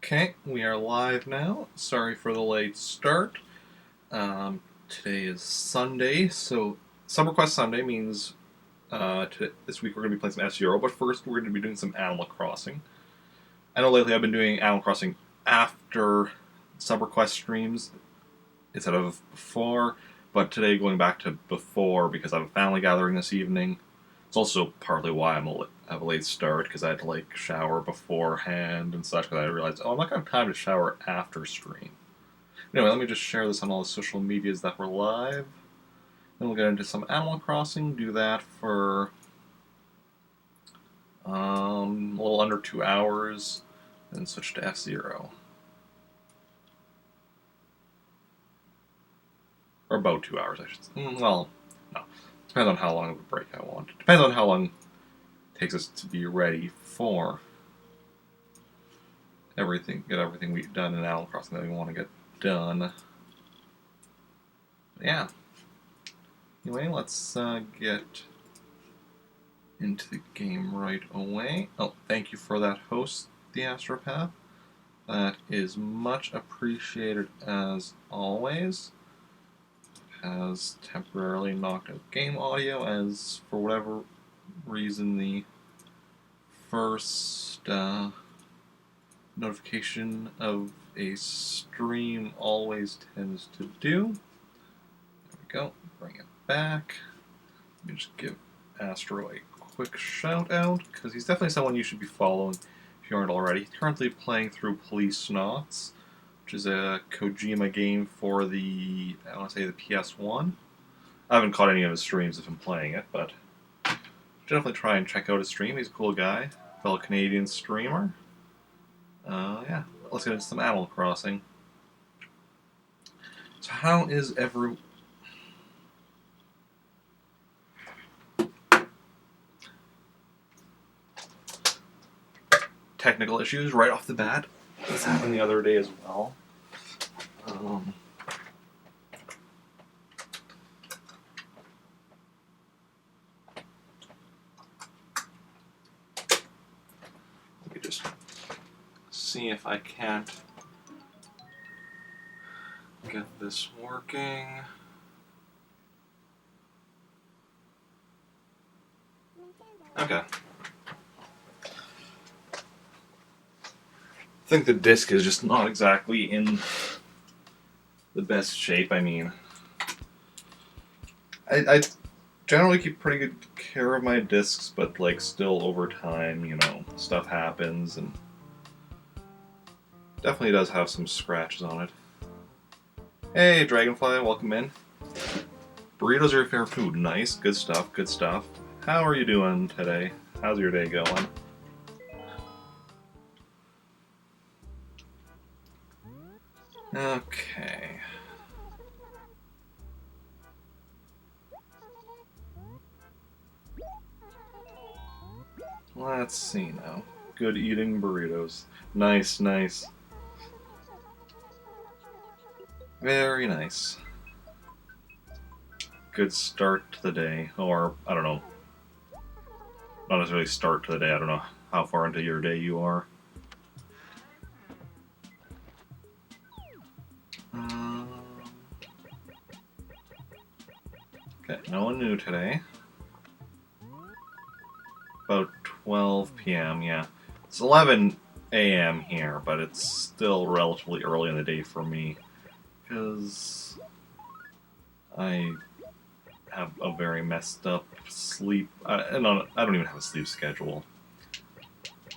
Okay, we are live now. Sorry for the late start. Today is Sunday, so SummerQuest Sunday means this week we're going to be playing some F-Zero, but first we're going to be doing some Animal Crossing. I know lately I've been doing Animal Crossing after SummerQuest streams instead of before, but today going back to before because I have a family gathering this evening. It's also partly why I have a late start because I had to shower beforehand and such because I realized, I'm not going to have time to shower after stream. Anyway, let me just share this on all the social medias that we're live. Then we'll get into some Animal Crossing, do that for a little under 2 hours, then switch to F-Zero. Or about 2 hours, I should say. Well, no. Depends on how long of a break I want. Depends on how long it takes us to be ready for get everything we've done in Animal Crossing that we want to get done. Yeah. Anyway, let's get into the game right away. Oh, thank you for that host, the Astropath. That is much appreciated as always. Has temporarily knocked out game audio as, for whatever reason, the first notification of a stream always tends to do. There we go. Bring it back. Let me just give Astro a quick shout out because he's definitely someone you should be following if you aren't already. He's currently playing through Policenauts, which is a Kojima game for the PS1. I haven't caught any of his streams of him playing it, but definitely try and check out his stream. He's a cool guy, fellow Canadian streamer. Yeah, let's get into some Animal Crossing. So how is everyone? Technical issues right off the bat. This happened the other day as well. Let me just see if I can't get this working. Okay. I think the disc is just not exactly in the best shape. I mean, I generally keep pretty good care of my discs, but still over time, stuff happens and definitely does have some scratches on it. Hey, Dragonfly, welcome in. Burritos are your favorite food. Nice, good stuff, good stuff. How are you doing today? How's your day going? Okay. Let's see now. Good eating burritos. Nice, nice. Very nice. Good start to the day. Or, I don't know. Not necessarily start to the day. I don't know how far into your day you are. Okay, no one new today. About 12 p.m., yeah. It's 11 a.m. here, but it's still relatively early in the day for me. Because I have a very messed up sleep. I don't even have a sleep schedule.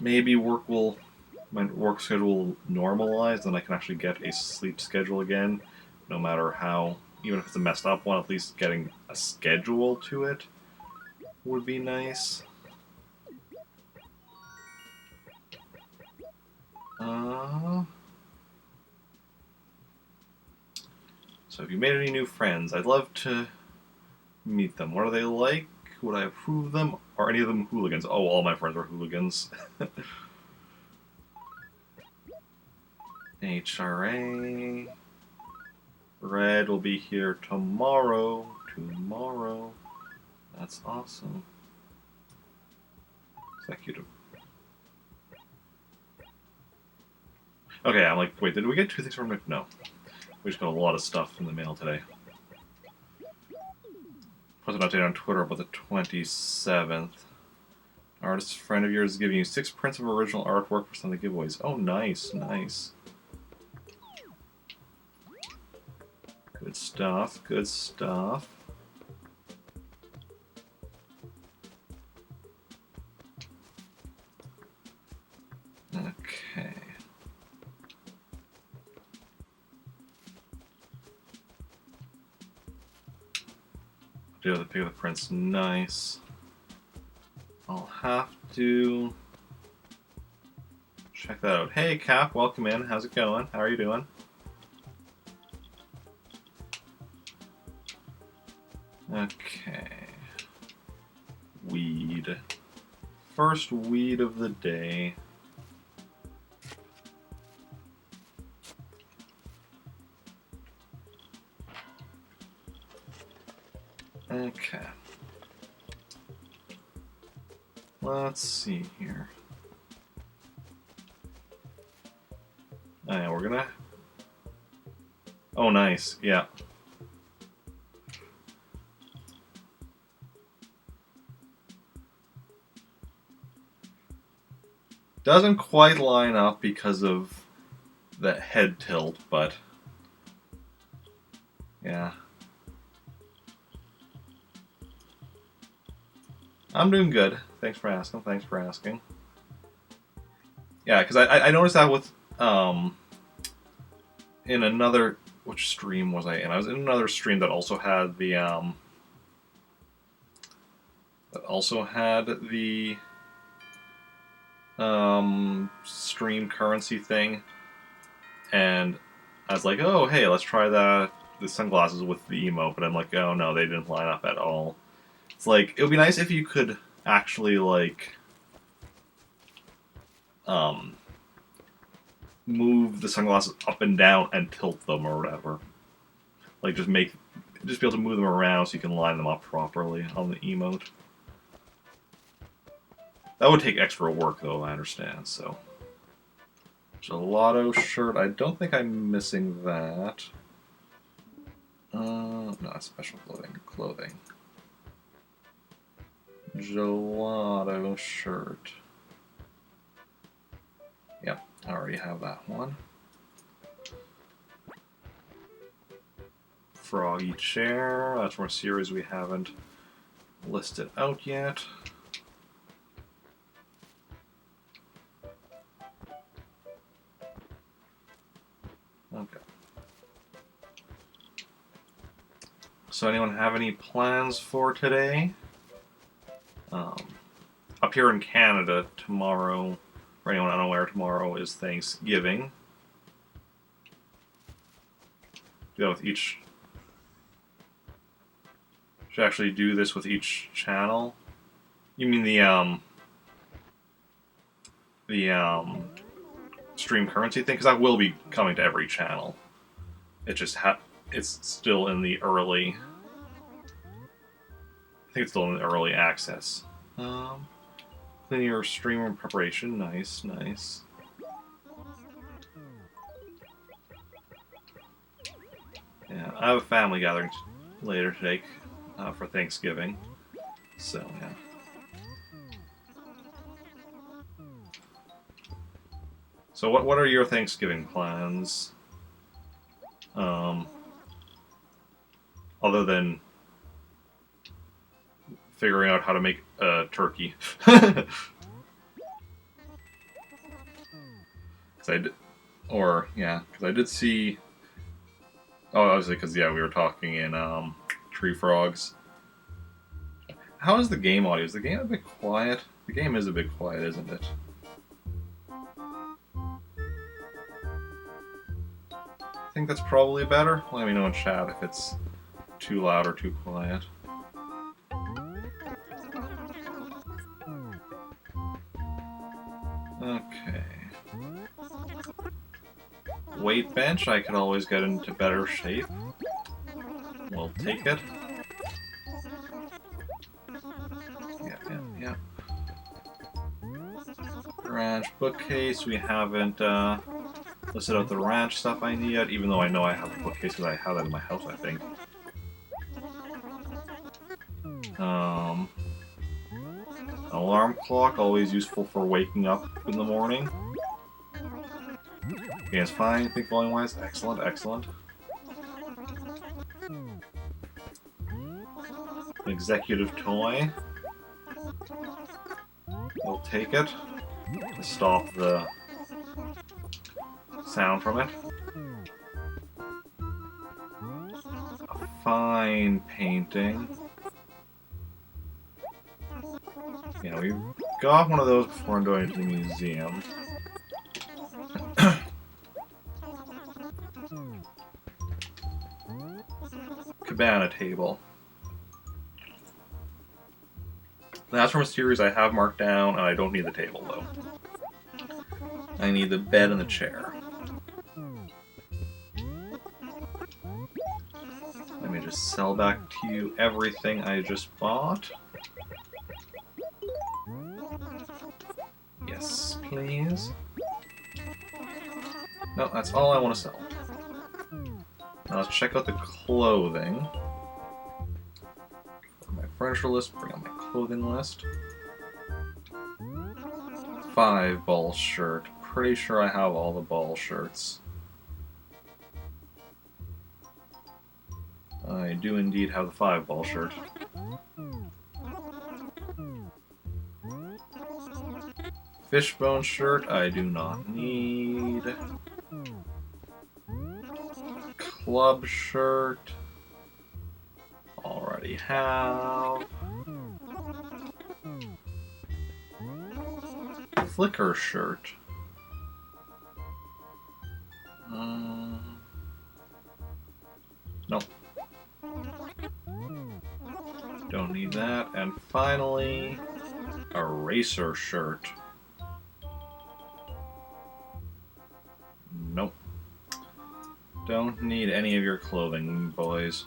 Maybe my work schedule will normalize, and I can actually get a sleep schedule again, no matter how, even if it's a messed up one, at least getting a schedule to it would be nice. So have you made any new friends? I'd love to meet them. What are they like? Would I approve of them? Are any of them hooligans? Oh, all my friends are hooligans. HRA. Red will be here tomorrow. Tomorrow. That's awesome. Executive. Okay, I'm like, wait, did we get 2 things from it? No. We just got a lot of stuff in the mail today. Put an update on Twitter about the 27th. Artist friend of yours is giving you 6 prints of original artwork for some of the giveaways. Oh, nice, nice. Good stuff, good stuff. Okay. Do the pick of the prints, nice. I'll have to check that out. Hey Cap, welcome in. How's it going? How are you doing? Okay. Weed. First weed of the day. Okay. Let's see here. Oh, yeah, we're gonna... Oh, nice. Yeah. Doesn't quite line up because of that head tilt, but... Yeah. I'm doing good. Thanks for asking. Thanks for asking. Yeah, because I noticed that with... in another... Which stream was I in? I was in another stream that also had the... stream currency thing, and I was like, oh hey, let's try the sunglasses with the emote, but I'm like, oh no, they didn't line up at all. It's like, it would be nice if you could actually like move the sunglasses up and down and tilt them or whatever. Like just be able to move them around so you can line them up properly on the emote. That would take extra work, though, I understand, so... Gelato shirt. I don't think I'm missing that. No, it's special clothing. Gelato shirt. Yep, I already have that one. Froggy chair. That's from a series we haven't listed out yet. Okay. So anyone have any plans for today? Up here in Canada, tomorrow, for anyone unaware, tomorrow is Thanksgiving. Do that with each... Should actually do this with each channel. You mean the stream currency thing? Because that will be coming to every channel. It just it's still in the early... I think it's still in the early access. Clean your stream room preparation. Nice, nice. Yeah, I have a family gathering later today for Thanksgiving. So, yeah. So what are your Thanksgiving plans? Other than figuring out how to make a turkey. Because I did see... Oh, obviously, because, yeah, we were talking in Tree Frogs. How is the game audio? Is the game a bit quiet? The game is a bit quiet, isn't it? I think that's probably better. Let me know in chat if it's too loud or too quiet. Okay. Weight bench, I could always get into better shape. We'll take it. Yeah. Garage bookcase, we haven't listed out the ranch stuff I need yet, even though I know I have a bookcase because I have that in my house, I think. Alarm clock, always useful for waking up in the morning. Okay, it's fine, think volume wise. Excellent, excellent. An executive toy. We'll take it to stop the sound from it. A fine painting. Yeah, we got one of those before I'm going to the museum. Cabana table. That's from a series I have marked down, and I don't need the table, though. I need the bed and the chair. Let me just sell back to you everything I just bought. Yes, please. No, that's all I want to sell. Now let's check out the clothing. My furniture list, bring up my clothing list. 5 ball shirt. Pretty sure I have all the ball shirts. I do indeed have the 5 ball shirt. Fishbone shirt, I do not need. Club shirt, already have. Flicker shirt. Nope. Don't need that. And finally, a racer shirt. Nope. Don't need any of your clothing, boys.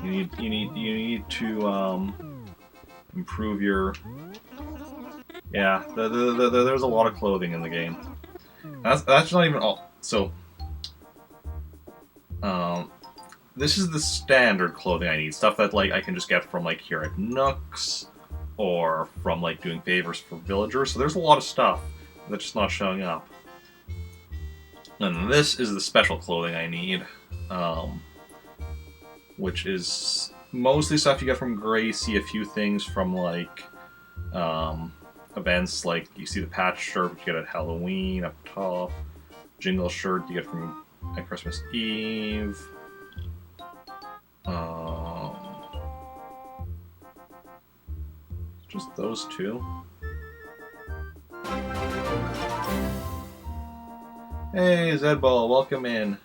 You need to improve your. Yeah, there's a lot of clothing in the game. That's not even all. So, this is the standard clothing I need. Stuff that like I can just get from like here at Nooks, or from like doing favors for villagers. So there's a lot of stuff that's just not showing up. And this is the special clothing I need, which is mostly stuff you get from Gracie, a few things from like events, like you see the patch shirt which you get at Halloween up top, jingle shirt you get from at Christmas Eve. Just those two. Hey, Zedball, welcome in.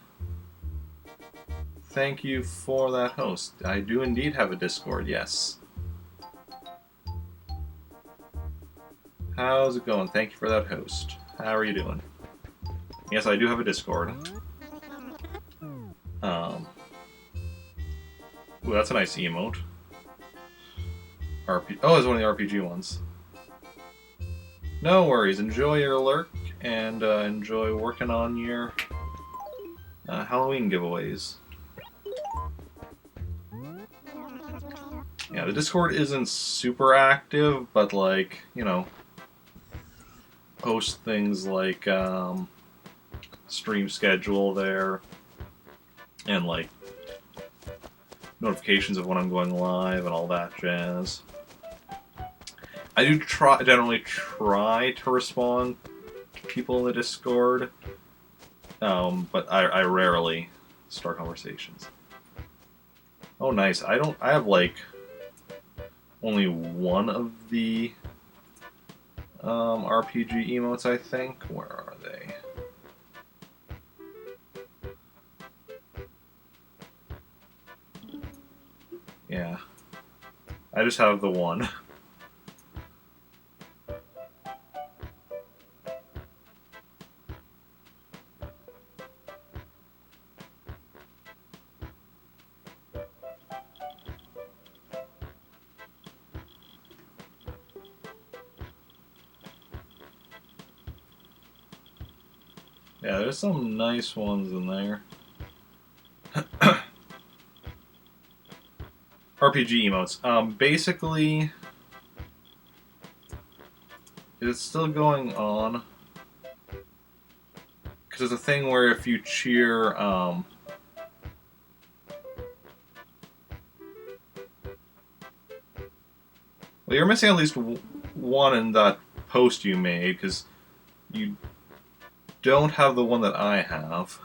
Thank you for that host. I do indeed have a Discord, yes. How's it going? Thank you for that host. How are you doing? Yes, I do have a Discord. Ooh, that's a nice emote. Oh, it's one of the RPG ones. No worries. Enjoy your lurk and enjoy working on your Halloween giveaways. Yeah, the Discord isn't super active, but like, you know, post things like stream schedule there and like notifications of when I'm going live and all that jazz. I do generally try to respond to people in the Discord, but I rarely start conversations. Oh, nice. I have like only one of the RPG emotes, I think. Where are they? Yeah. I just have the one. Yeah, there's some nice ones in there. RPG emotes. Basically, is it still going on? Because there's a thing where if you cheer, well, you're missing at least one in that post you made, because you don't have the one that I have.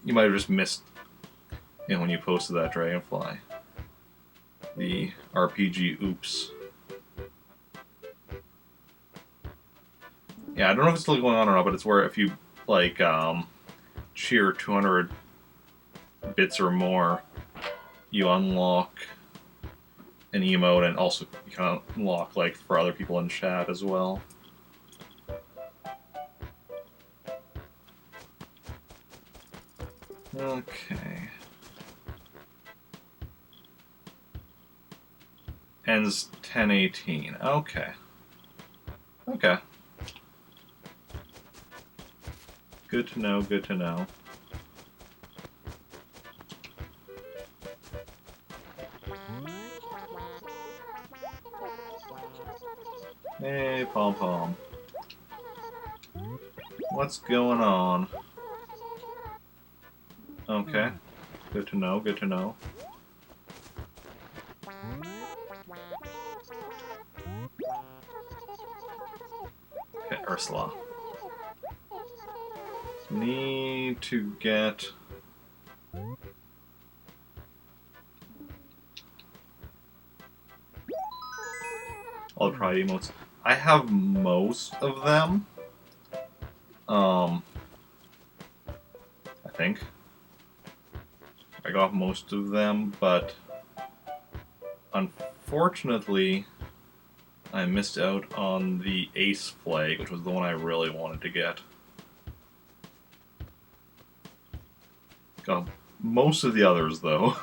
You might have just missed, when you posted that Dragonfly. The RPG oops. Yeah, I don't know if it's still going on or not, but it's where if you, like, cheer 200 bits or more, you unlock an emote, and also you can unlock, like, for other people in chat as well. Okay. Ends 10:18. Okay. Okay. Good to know, good to know. Hey, Pom Pom. What's going on? Okay. Good to know, good to know. Okay, Ursula. Need to get... all the pride emotes. I have most of them. I think. I got most of them, but unfortunately, I missed out on the Ace flag, which was the one I really wanted to get. Got most of the others, though.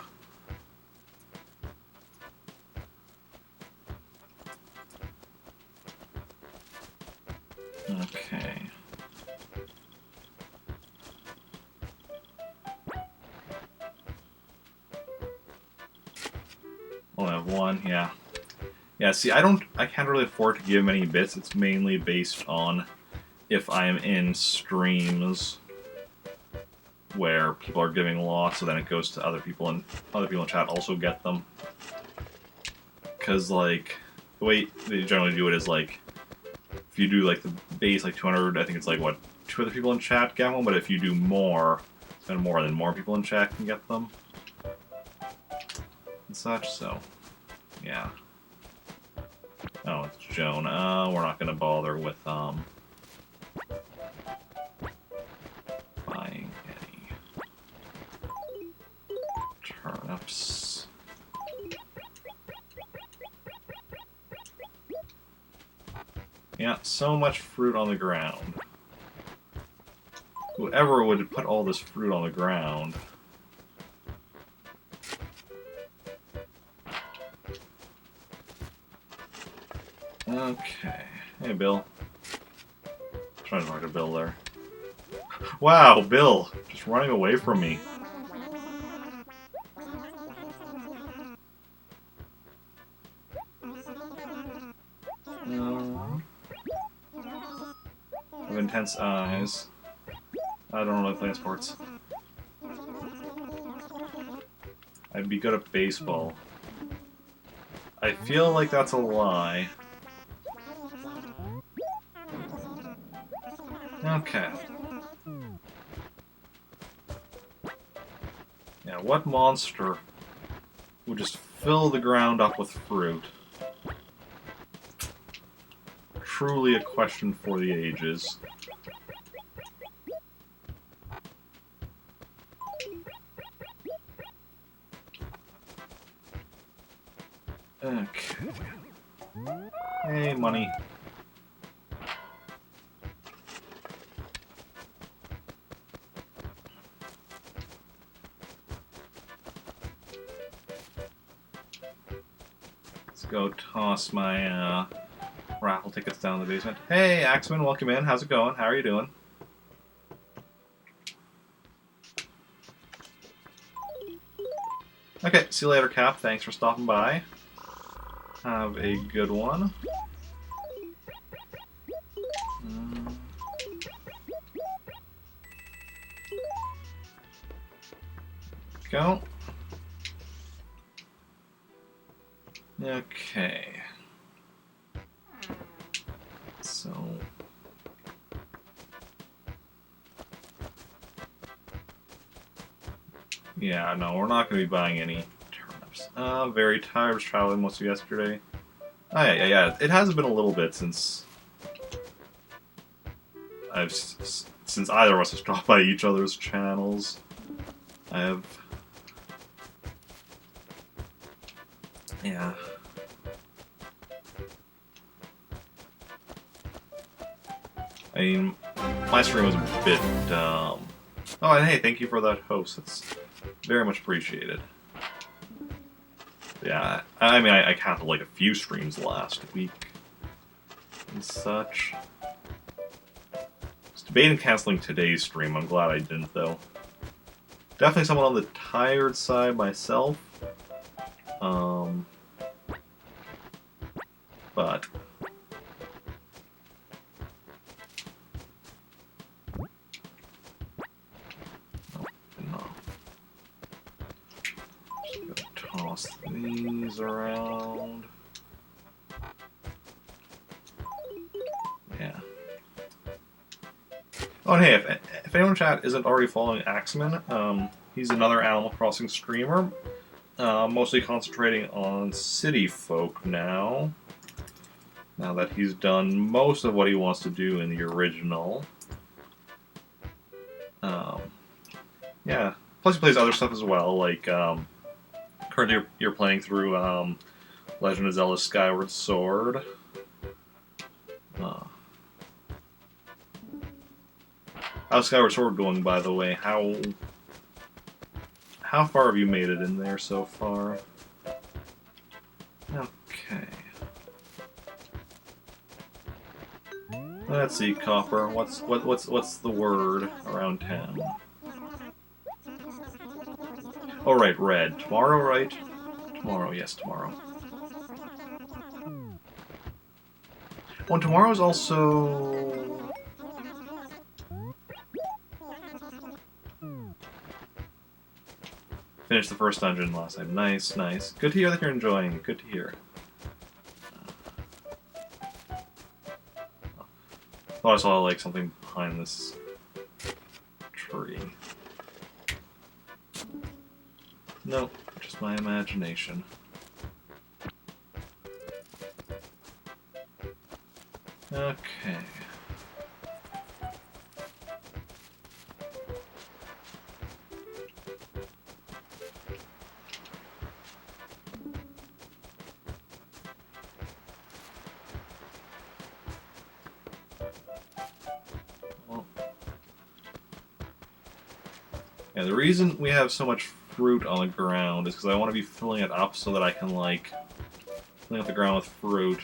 Okay. Only have one, yeah. Yeah, see, I can't really afford to give many bits. It's mainly based on if I'm in streams where people are giving lots, so then it goes to other people, and other people in chat also get them. Because, like, the way they generally do it is, like, if you do, like, the base, like, 200, I think it's, like, what, 2 other people in chat get one, but if you do more, then more people in chat can get them. And such, so, yeah. Oh, it's Joan. We're not gonna bother with, buying any turnips. Yeah, so much fruit on the ground. Whoever would put all this fruit on the ground? Okay. Hey, Bill. Trying to talk to Bill there. Wow, Bill! Just running away from me. Have intense eyes. I don't really play sports. I'd be good at baseball. I feel like that's a lie. Okay. Yeah, what monster would just fill the ground up with fruit? Truly a question for the ages. Okay. Hey, money. Let's go toss my raffle tickets down in the basement. Hey, Axeman, welcome in. How's it going? How are you doing? Okay, see you later, Cap. Thanks for stopping by. Have a good one. Go. Okay. So... yeah, no, we're not going to be buying any turnips. Very tired of traveling most of yesterday. Oh, yeah. It has been a little bit since since either of us has dropped by each other's channels. I have... yeah. I mean, my stream was a bit, Oh, and hey, thank you for that host. It's very much appreciated. Yeah, I mean, I counted like a few streams last week and such. I was debating canceling today's stream. I'm glad I didn't, though. Definitely someone on the tired side myself. But... no. Just gonna toss these around. Yeah. Oh, and hey, if anyone in chat isn't already following Axeman, he's another Animal Crossing streamer, mostly concentrating on City Folk now. Now that he's done most of what he wants to do in the original. Yeah. Plus he plays other stuff as well, like, currently you're playing through, Legend of Zelda Skyward Sword. How's Skyward Sword going, by the way? How far have you made it in there so far? Okay. Let's see, Copper. What's the word around town? Oh, right, Red. Tomorrow, right? Tomorrow, yes, tomorrow. Oh, and tomorrow's also... finished the first dungeon last night. Nice, nice. Good to hear that you're enjoying it. Good to hear. Thought I saw, like, something behind this tree. Nope, just my imagination. Okay. Well. Yeah, the reason we have so much fruit on the ground is because I want to be filling it up so that I can, like, filling up the ground with fruit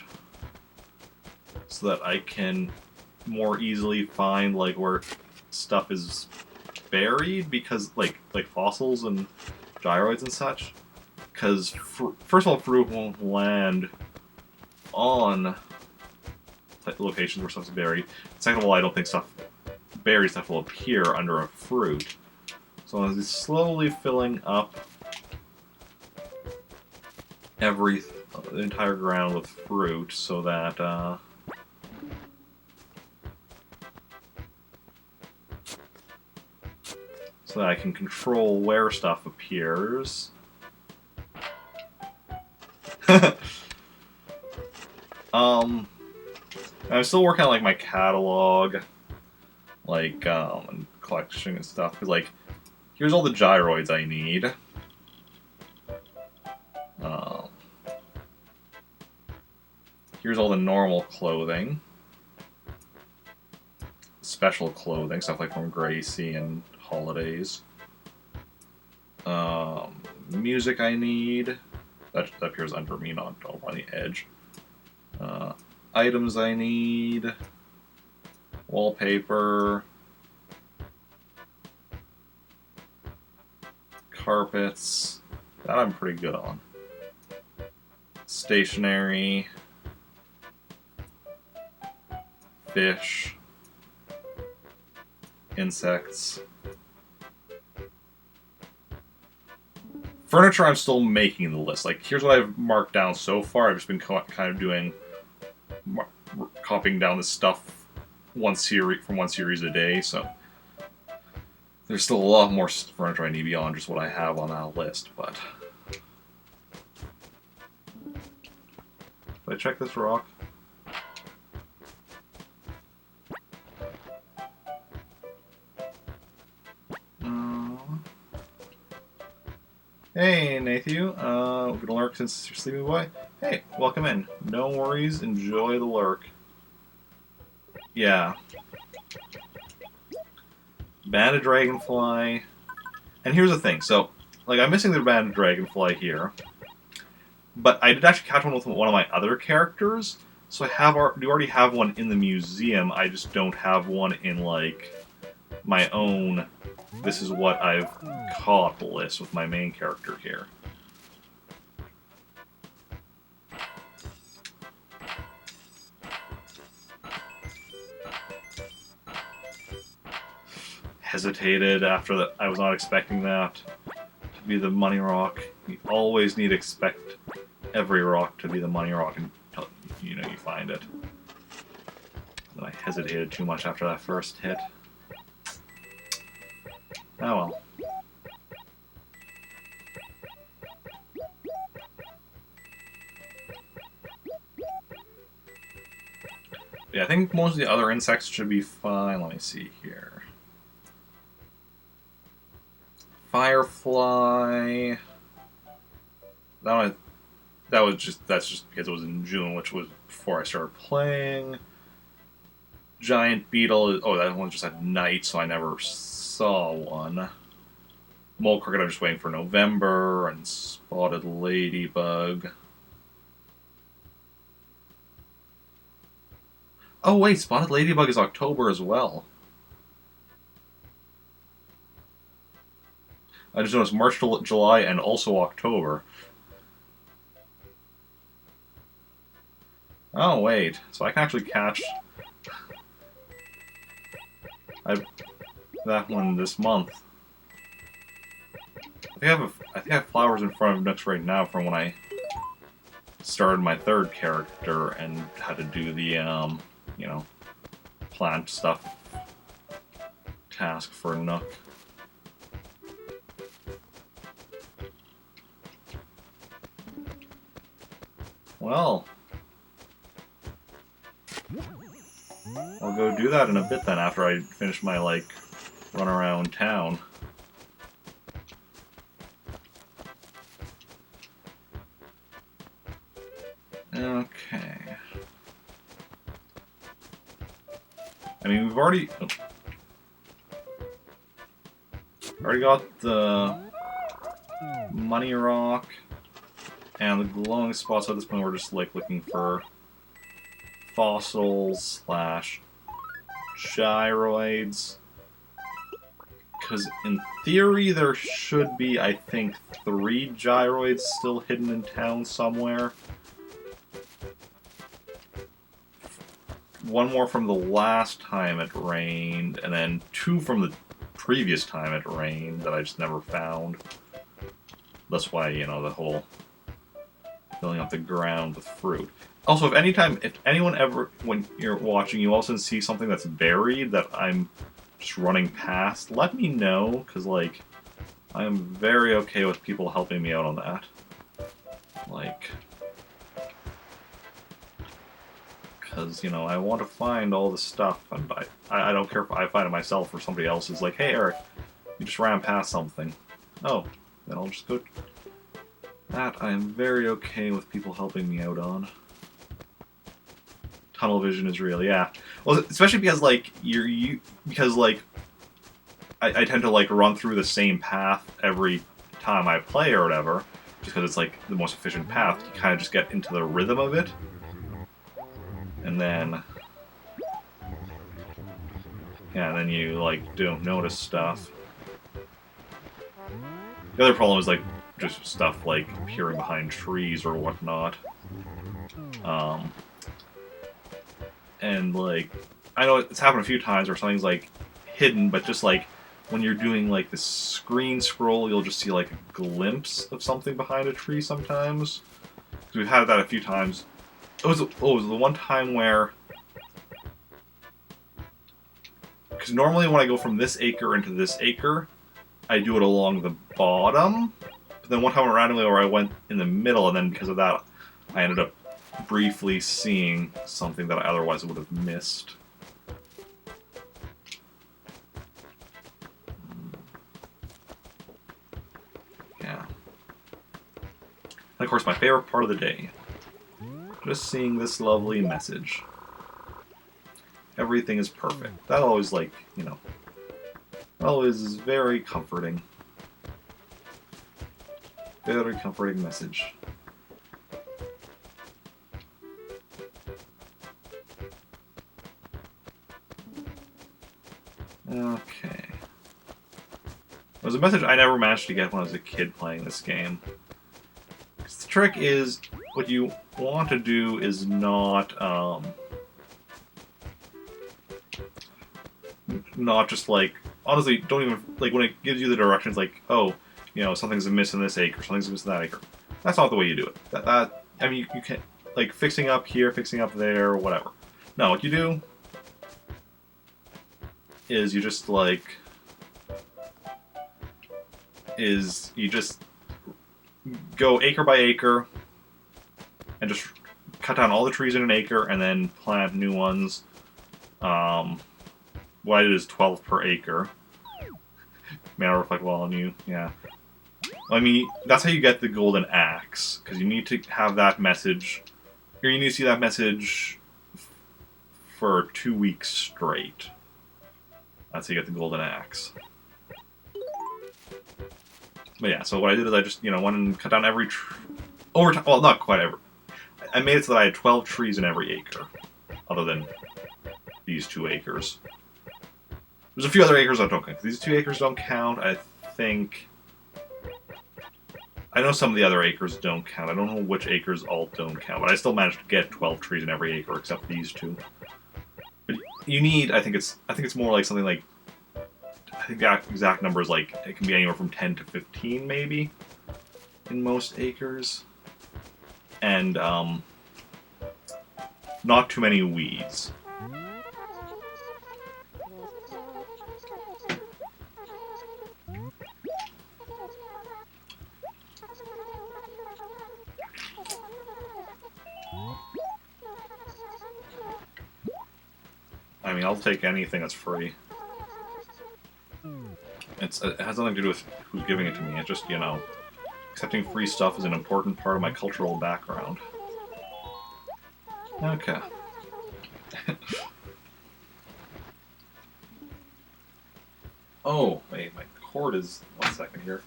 so that I can more easily find, like, where stuff is buried, because, like fossils and gyroids and such. Because, first of all, fruit won't land on locations where stuff's buried. Second of all, I don't think buried stuff will appear under a fruit. So I'm slowly filling up the entire ground with fruit so that, I can control where stuff appears. I'm still working on, like, my catalog, like, and collection and stuff, because, like, here's all the gyroids I need. Here's all the normal clothing. Special clothing, stuff like from Gracie and Holidays. Music I need. That appears under me, not on the edge. Items I need. Wallpaper. Carpets. That I'm pretty good on. Stationary. Fish. Insects. Furniture, I'm still making the list. Like, here's what I've marked down so far. I've just been kind of doing, copying down this stuff from one series a day. So there's still a lot more furniture I need beyond just what I have on that list. But did I check this rock? Hey, Nathu. We're gonna lurk since you're sleeping, boy. Hey, welcome in. No worries. Enjoy the lurk. Yeah. Banded dragonfly. And here's the thing. So, like, I'm missing the banded dragonfly here, but I did actually catch one with one of my other characters. So do already have one in the museum. I just don't have one in like my own. This is what I've caught list with my main character here. Hesitated after that. I was not expecting that to be the money rock. You always need to expect every rock to be the money rock until you find it. Then I hesitated too much after that first hit. Oh well. Yeah, I think most of the other insects should be fine. Let me see here. Firefly. That's just because it was in June, which was before I started playing. Giant beetle. Oh, that one just at night, so I never saw one. Mole cricket, I'm just waiting for November, and spotted ladybug. Oh wait, spotted ladybug is October as well. I just noticed March, July, and also October. Oh I can actually catch that one this month. I think I have flowers in front of Nooks right now from when I started my third character and had to do the plant stuff task for Nook. Well, I'll go do that in a bit then after I finish my, run around town. Okay. I mean, we've already got the money rock and the glowing spots. At this point, we're just looking for fossils / gyroids. Because in theory, there should be, I think, 3 gyroids still hidden in town somewhere. One more from the last time it rained, and then 2 from the previous time it rained that I just never found. That's why, the whole filling up the ground with fruit. Also, if anyone ever, when you're watching, you also see something that's buried that I'm just running past, let me know, because, I am very okay with people helping me out on that. Because, I want to find all the stuff, and I don't care if I find it myself or somebody else is like, hey, Eric, you just ran past something. Oh, then I'll just go... That I am very okay with people helping me out on. Tunnel vision is real, yeah. Well, especially because, I tend to, run through the same path every time I play or whatever, just because it's, the most efficient path. You kind of just get into the rhythm of it. And then... Yeah, then you, don't notice stuff. The other problem is, just stuff like appearing behind trees or whatnot. And like, I know it's happened a few times where something's like hidden, but just like when you're doing like the screen scroll, you'll just see like a glimpse of something behind a tree sometimes. Because we've had that a few times. It was the one time where, because normally when I go from this acre into this acre, I do it along the bottom. But then one time randomly where I went in the middle, and then because of that, I ended up briefly seeing something that I otherwise would have missed. Yeah. And of course, my favorite part of the day. Just seeing this lovely message. Everything is perfect. That always, like, you know, always is very comforting. Very comforting message. Okay. It was a message I never managed to get when I was a kid playing this game. The trick is, what you want to do is not just like, honestly, don't even, like, when it gives you the directions, like, oh, you know, something's amiss in this acre, something's amiss in that acre. That's not the way you do it. I mean, you can't, like, fixing up here, fixing up there, whatever. No, what you do is you just, like, you just go acre by acre and just cut down all the trees in an acre and then plant new ones. What I did is 12 per acre. May I reflect well on you? Yeah. I mean, that's how you get the golden axe, because you need to have that message, or you need to see that message for 2 weeks straight. That's how you get the golden axe. But yeah, so what I did is I just, you know, went and cut down every over time. Well, not quite every. I made it so that I had 12 trees in every acre, other than these 2 acres. There's a few other acres that don't count. These 2 acres don't count. I think. I know some of the other acres don't count. I don't know which acres all don't count, but I still managed to get 12 trees in every acre except these 2. But you need, I think it's more like something like, I think the exact number is like, it can be anywhere from 10 to 15 maybe in most acres. And not too many weeds. I mean, I'll take anything that's free. It has nothing to do with who's giving it to me. It's just, you know, accepting free stuff is an important part of my cultural background. Okay. Oh, wait, my cord is... 1 second here.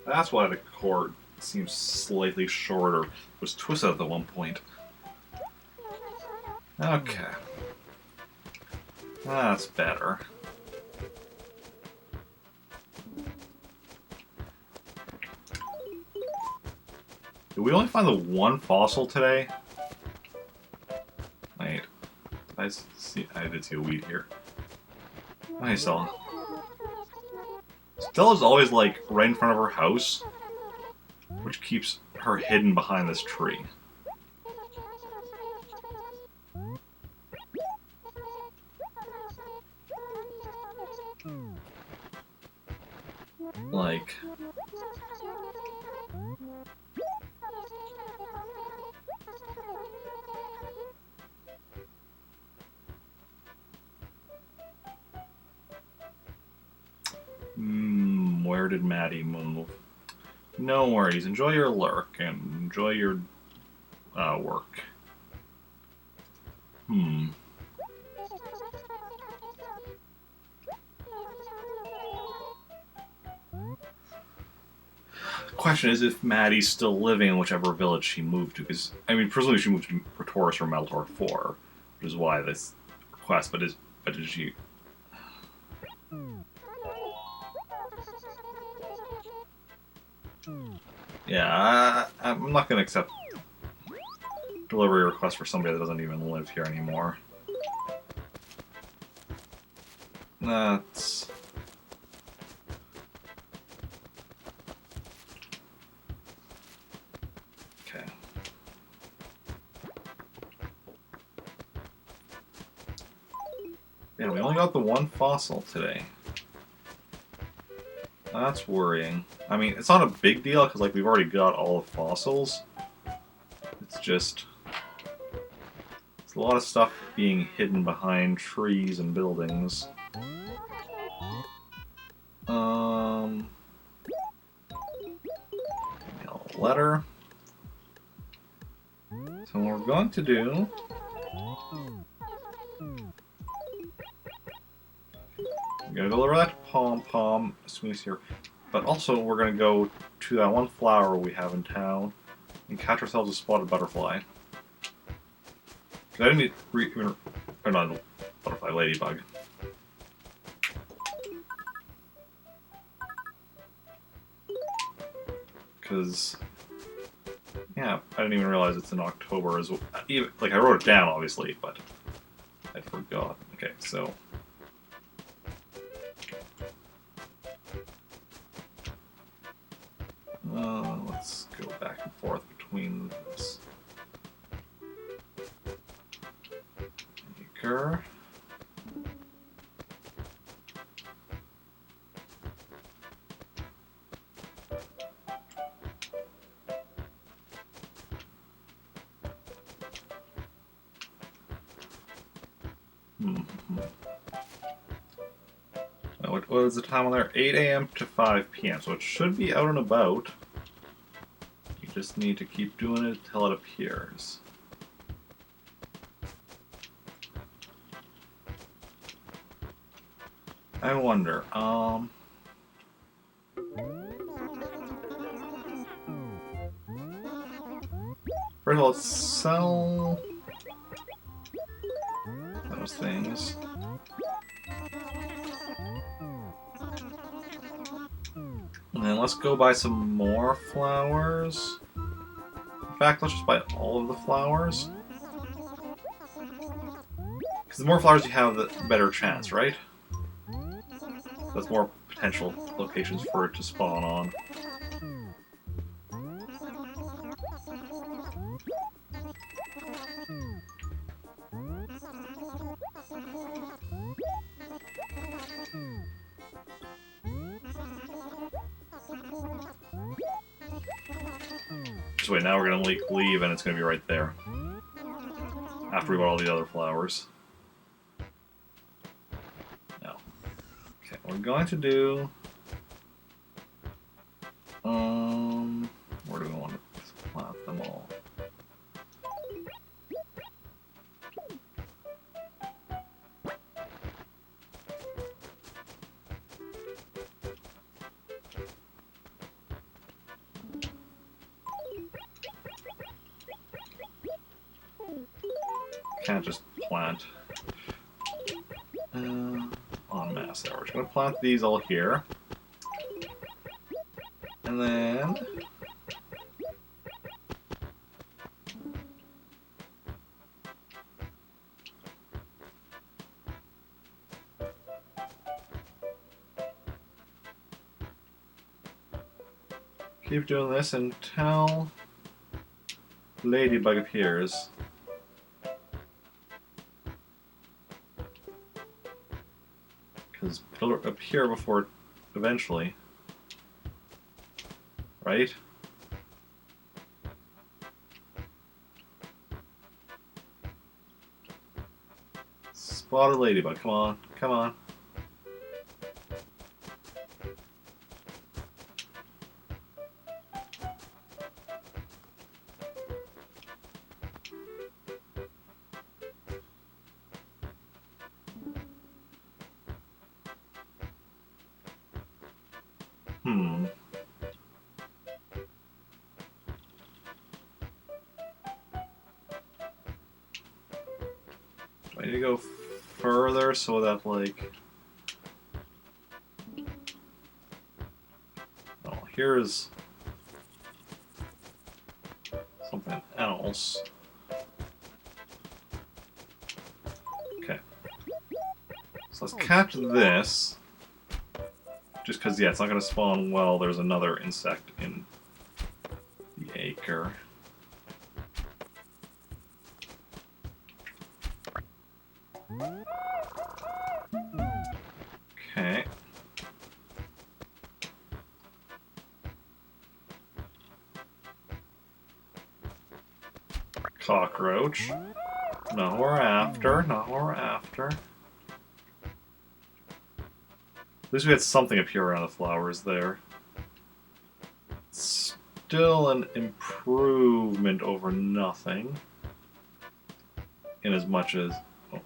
That's why the cord seems slightly shorter. It was twisted at the one point. Okay. That's better. Did we only find the 1 fossil today? Wait. I did see a weed here. Hi, Stella. Stella's always, like, right in front of her house, which keeps her hidden behind this tree. Like... where did Maddie move? No worries. Enjoy your lurk and enjoy your work. Question is if Maddie's still living in whichever village she moved to, because, I mean, presumably she moved to Praetorius or Meltor 4, which is why this request, but did she... Yeah, I'm not gonna accept delivery requests for somebody that doesn't even live here anymore. That's... okay. Yeah, we only got the one fossil today. That's worrying. I mean, it's not a big deal, because, like, we've already got all the fossils. It's just... it's a lot of stuff being hidden behind trees and buildings. A letter. So what we're going to do... we're going to deliver that to Pom Pom as soon as here. But also, we're going to go to that one flower we have in town and catch ourselves a spotted butterfly. I didn't even... or not butterfly, ladybug. Because... yeah, I didn't even realize it's in October as well. Even, like, I wrote it down, obviously, but I forgot. Okay, so... let's go back and forth between this. Acre. What is the time on there? 8 a.m. to 5 p.m. So it should be out and about. You just need to keep doing it until it appears. I wonder, first of all, let's sell those things. And then let's go buy some more flowers. In fact, let's just buy all of the flowers. Because the more flowers you have, the better chance, right? There's more potential locations for it to spawn on. Just wait, now we're gonna leave and it's gonna be right there. After we bought all the other flowers. No. Okay, what we're going to do... where do we want to plant them all? Can't just plant en masse there. We're just going to plant these all here. And then... keep doing this until Ladybug appears. Because it'll appear before eventually. Right? Spotted Ladybug, come on, come on. I need to go further so that, like... oh, here's else. Okay. So let's catch this. Just because, yeah, it's not going to spawn well. There's another insect in the acre. Okay. Cockroach. Not what we're after. Not what we're after. At least we had something appear around the flowers there. Still an improvement over nothing. In as much as... Oh.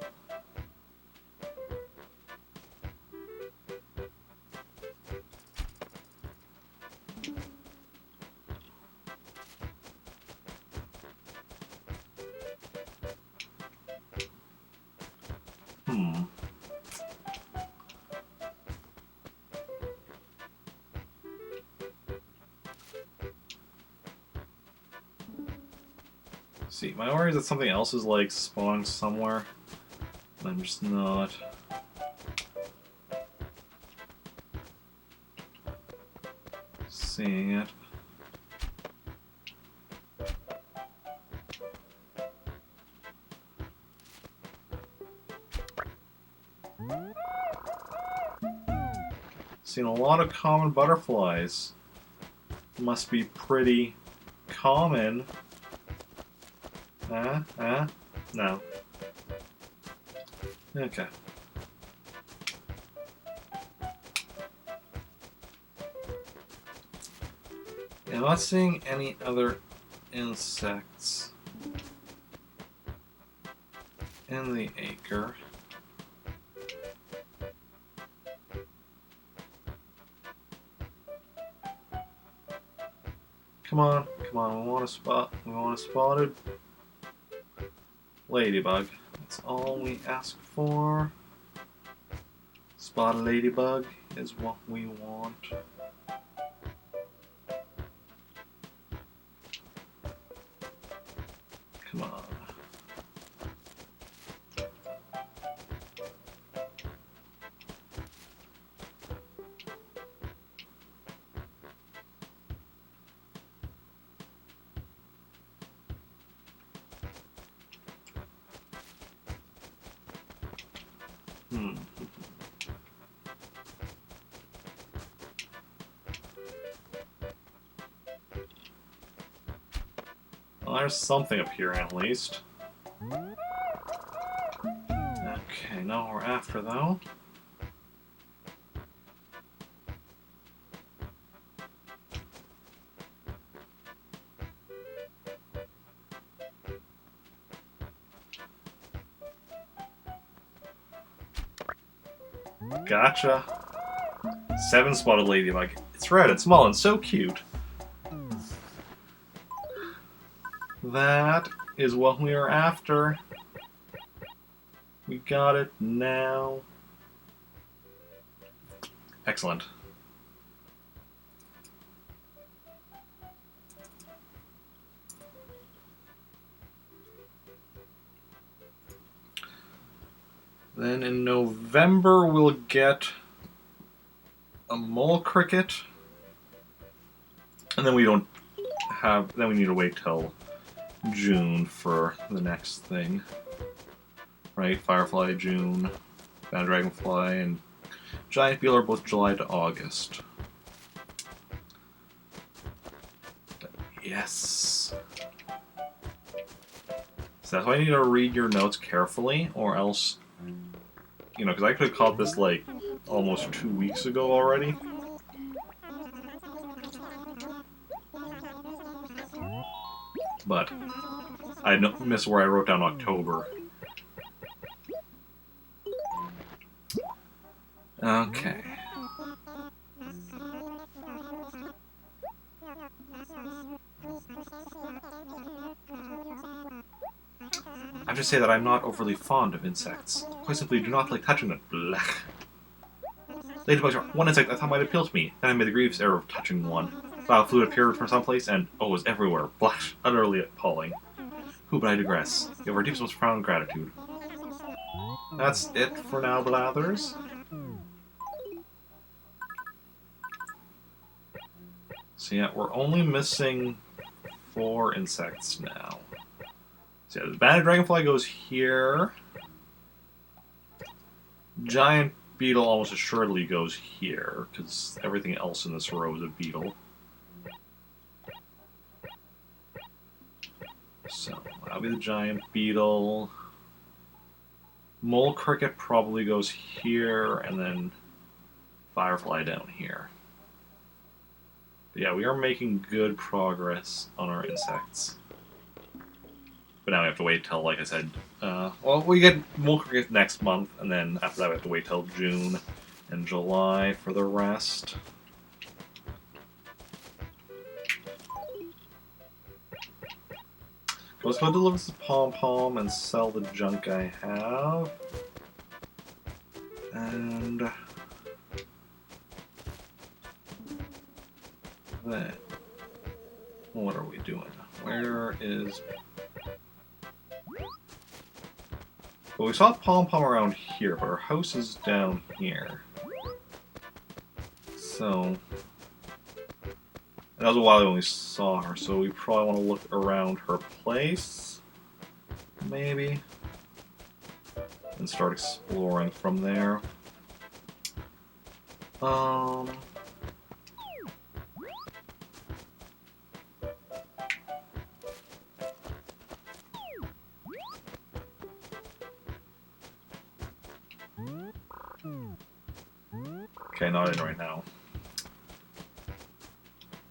See, my worry is that something else is like spawning somewhere. I'm just not seeing it. Seen a lot of common butterflies. Must be pretty common. No. Okay. Yeah, I'm not seeing any other insects in the acre. Come on, we want a spotted ladybug. That's all we ask for. Spotted ladybug is what we want. Come on. Well, there's something appearing at least. Okay, now what we're after though. Gotcha. 7 spotted ladybug. It's red and small and so cute. That is what we are after. We got it now. Excellent. Then in November we'll get a mole cricket. And then we don't have... then we need to wait till June for the next thing. Right? Firefly, June. Band Dragonfly, and Giant Beetle are both July to August. But yes. So that's why I need to read your notes carefully, or else... You know, because I could have caught this, like, almost 2 weeks ago already. But I missed where I wrote down October. Okay. I have to say that I'm not overly fond of insects. Quite simply do not like touching them. Blech. Ladybugs are one insect I thought might appeal to me. Then I made the grievous error of touching one. Vile fluid appeared from someplace and, oh, it was everywhere. Blush. Utterly appalling. Who, but I digress. You have our deepest, most profound gratitude. That's it for now, Blathers. So yeah, we're only missing 4 insects now. So yeah, the banded dragonfly goes here. Giant beetle almost assuredly goes here, because everything else in this row is a beetle. So that'll be the giant beetle. Mole cricket probably goes here, and then firefly down here. But yeah, we are making good progress on our insects. But now we have to wait till, like I said, well, we get mole cricket next month, and then after that we have to wait till June and July for the rest. Let's go deliver this pom-pom and sell the junk I have. And then, what are we doing? Where is... Well, we saw pom-pom around here, but our house is down here. So... That was a while ago when we saw her, so we probably want to look around her place, maybe, and start exploring from there. Okay, not in right now.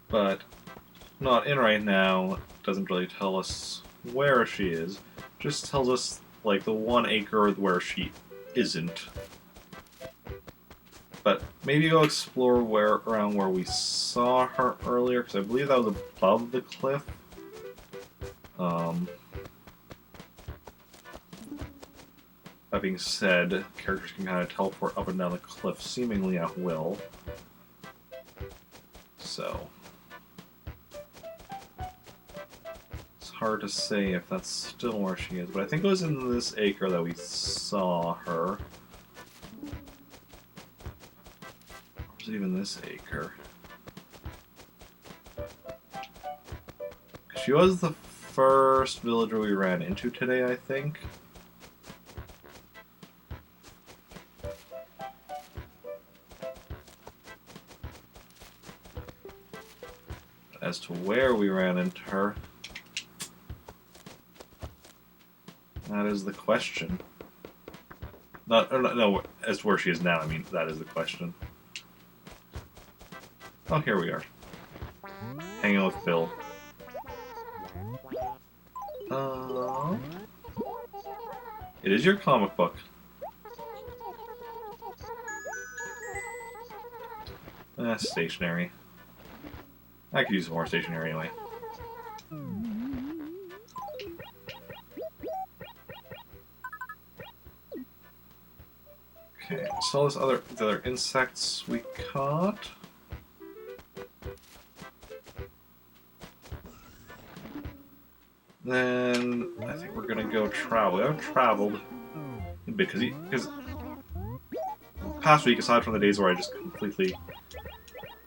But not in right now doesn't really tell us where she is. Just tells us, like, the 1 acre where she isn't. But maybe go explore around where we saw her earlier, because I believe that was above the cliff. That being said, characters can kind of teleport up and down the cliff seemingly at will. So... hard to say if that's still where she is, but I think it was in this acre that we saw her. Or was it even this acre? She was the first villager we ran into today, I think. As to where we ran into her, that is the question. No, as to where she is now, I mean, that is the question. Oh, here we are. Hanging with Phil. It is your comic book. Stationery. I could use some more stationery anyway. Okay, so the other insects we caught. Then I think we're gonna go travel. We haven't traveled because past week, aside from the days where I just completely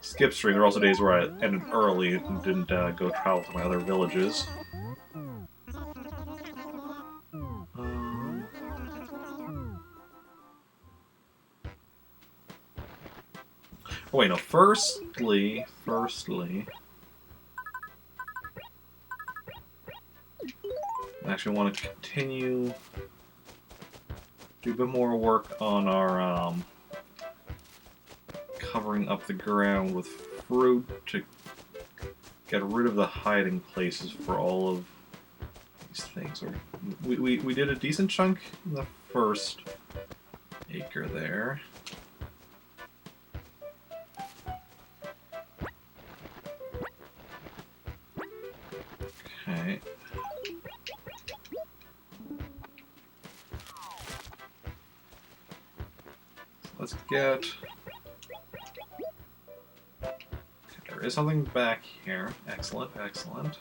skipped stream, there were also days where I ended early and didn't go travel to my other villages. Oh wait, no. Firstly, I actually want to continue, do a bit more work on our covering up the ground with fruit to get rid of the hiding places for all of these things. We did a decent chunk in the first acre there. Okay. Let's get... Okay, there is something back here. Excellent, excellent.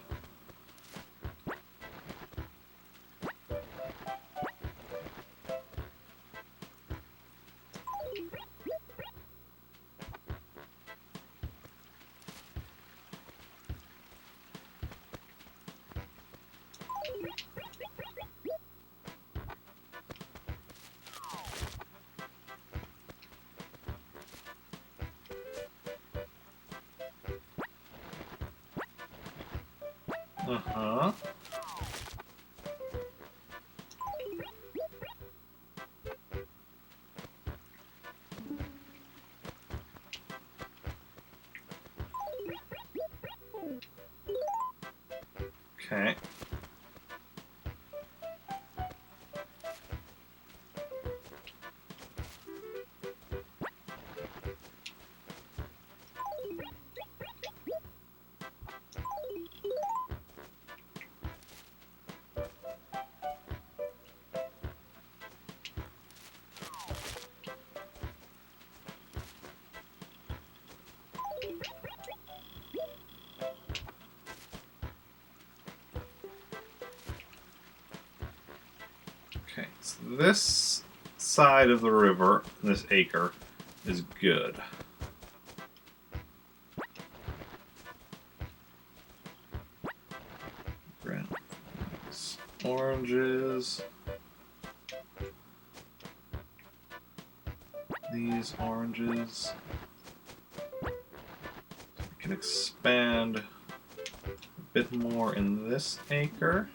Uh-huh. Okay. Okay, so this side of the river, this acre, is good. Grab these oranges. These oranges. We can expand a bit more in this acre.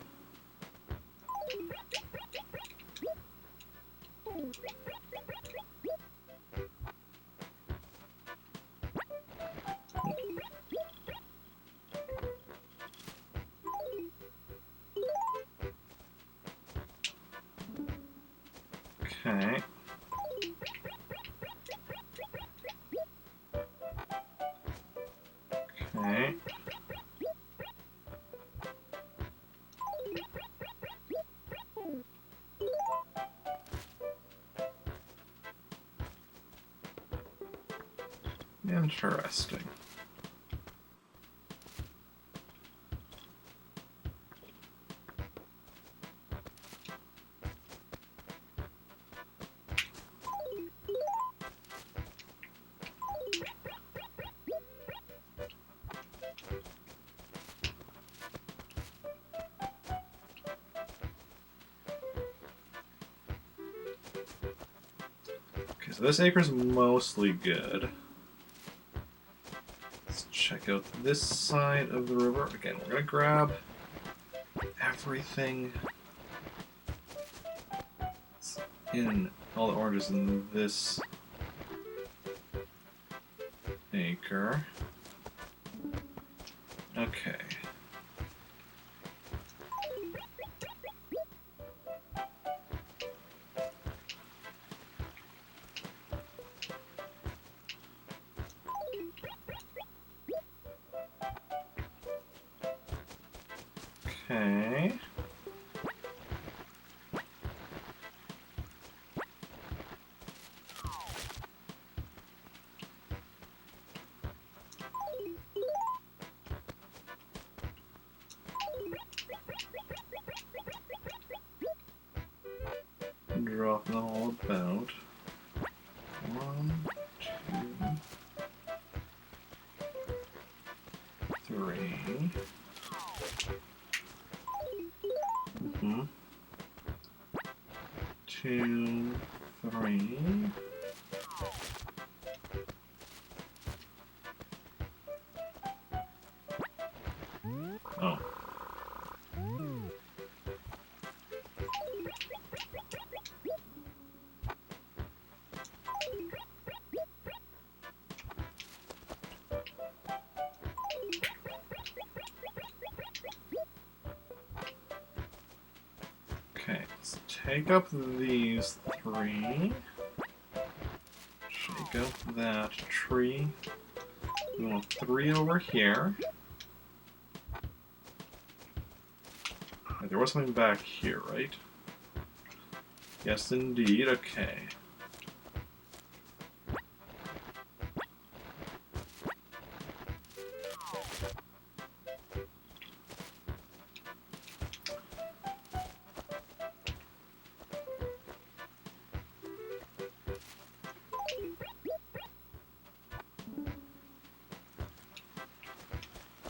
Okay. Okay. Interesting. Okay, so this acre's mostly good. Let's check out this side of the river. Again, we're gonna grab everything in all the oranges in this acre. Okay. Okay. Drop them all about. 1, 2, 3. Mm-hmm. 2, 3. Oh. Okay, let's take up these 3. Shake up that tree. We want 3 over here. There was something back here, right? Yes, indeed. Okay.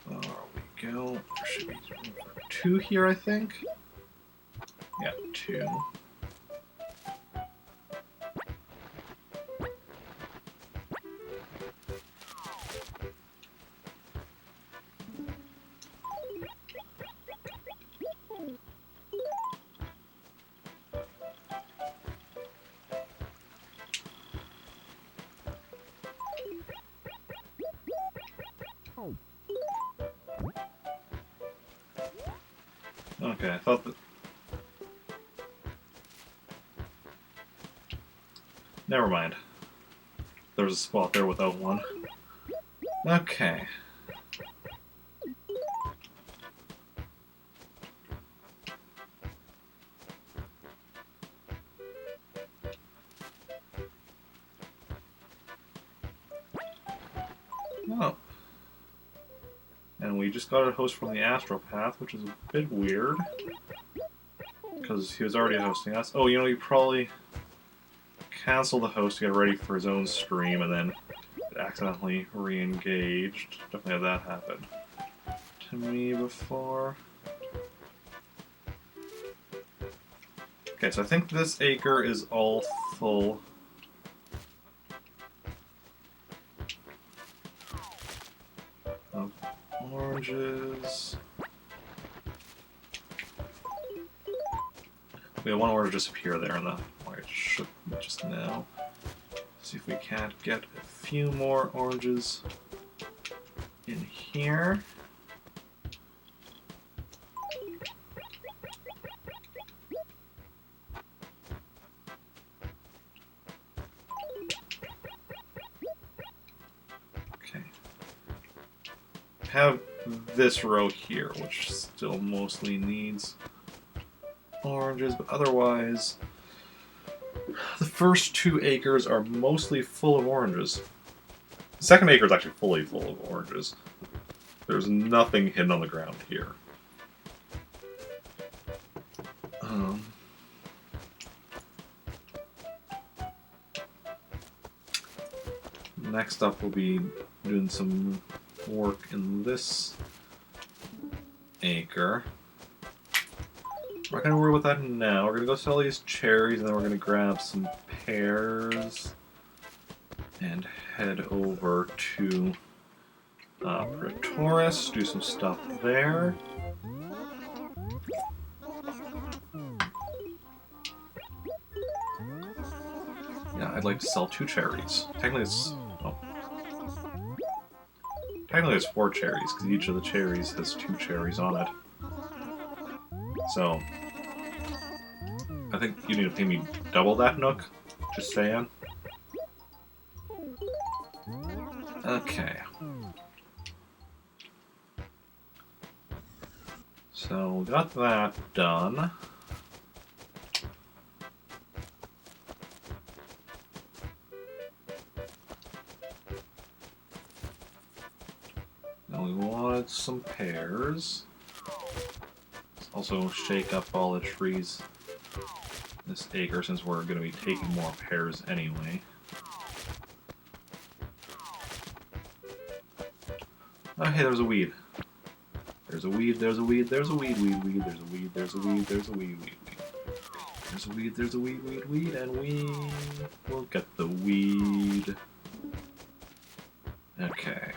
There we go. There should be 2 here, I think. Yeah, 2. Okay, I thought that... Never mind. There's a spot there without one. Okay. Oh. And we just got a host from the Astral Path, which is a bit weird. Because he was already hosting us. Oh, you know, he probably canceled the host to get ready for his own stream, and then it accidentally re-engaged. Definitely had that happen to me before. Okay, so I think this acre is all full. Of oranges. We have one orange disappear there in the white should just now. See if we can't get a few more oranges in here. Okay. Have this row here, which still mostly needs oranges, but otherwise the first 2 acres are mostly full of oranges. The second acre is actually fully full of oranges. There's nothing hidden on the ground here. Next up, we'll be doing some work in this acre. We're not going to worry about that now. We're going to go sell these cherries, and then we're going to grab some pears and head over to Pretoris, do some stuff there. Yeah, I'd like to sell 2 cherries. Technically it's... oh. Technically it's 4 cherries, because each of the cherries has 2 cherries on it. So... I think you need to pay me double that, Nook. Just saying. Okay. So, we got that done. Now we wanted some pears. Let's also shake up all the trees in this acre since we're going to be taking more pears anyway. Oh, hey, there's a weed. There's a weed, there's a weed, there's a weed, weed, weed, there's a weed, there's a weed, there's a weed, weed, weed. There's a weed, there's a weed, weed, weed, and we will get the weed. Okay.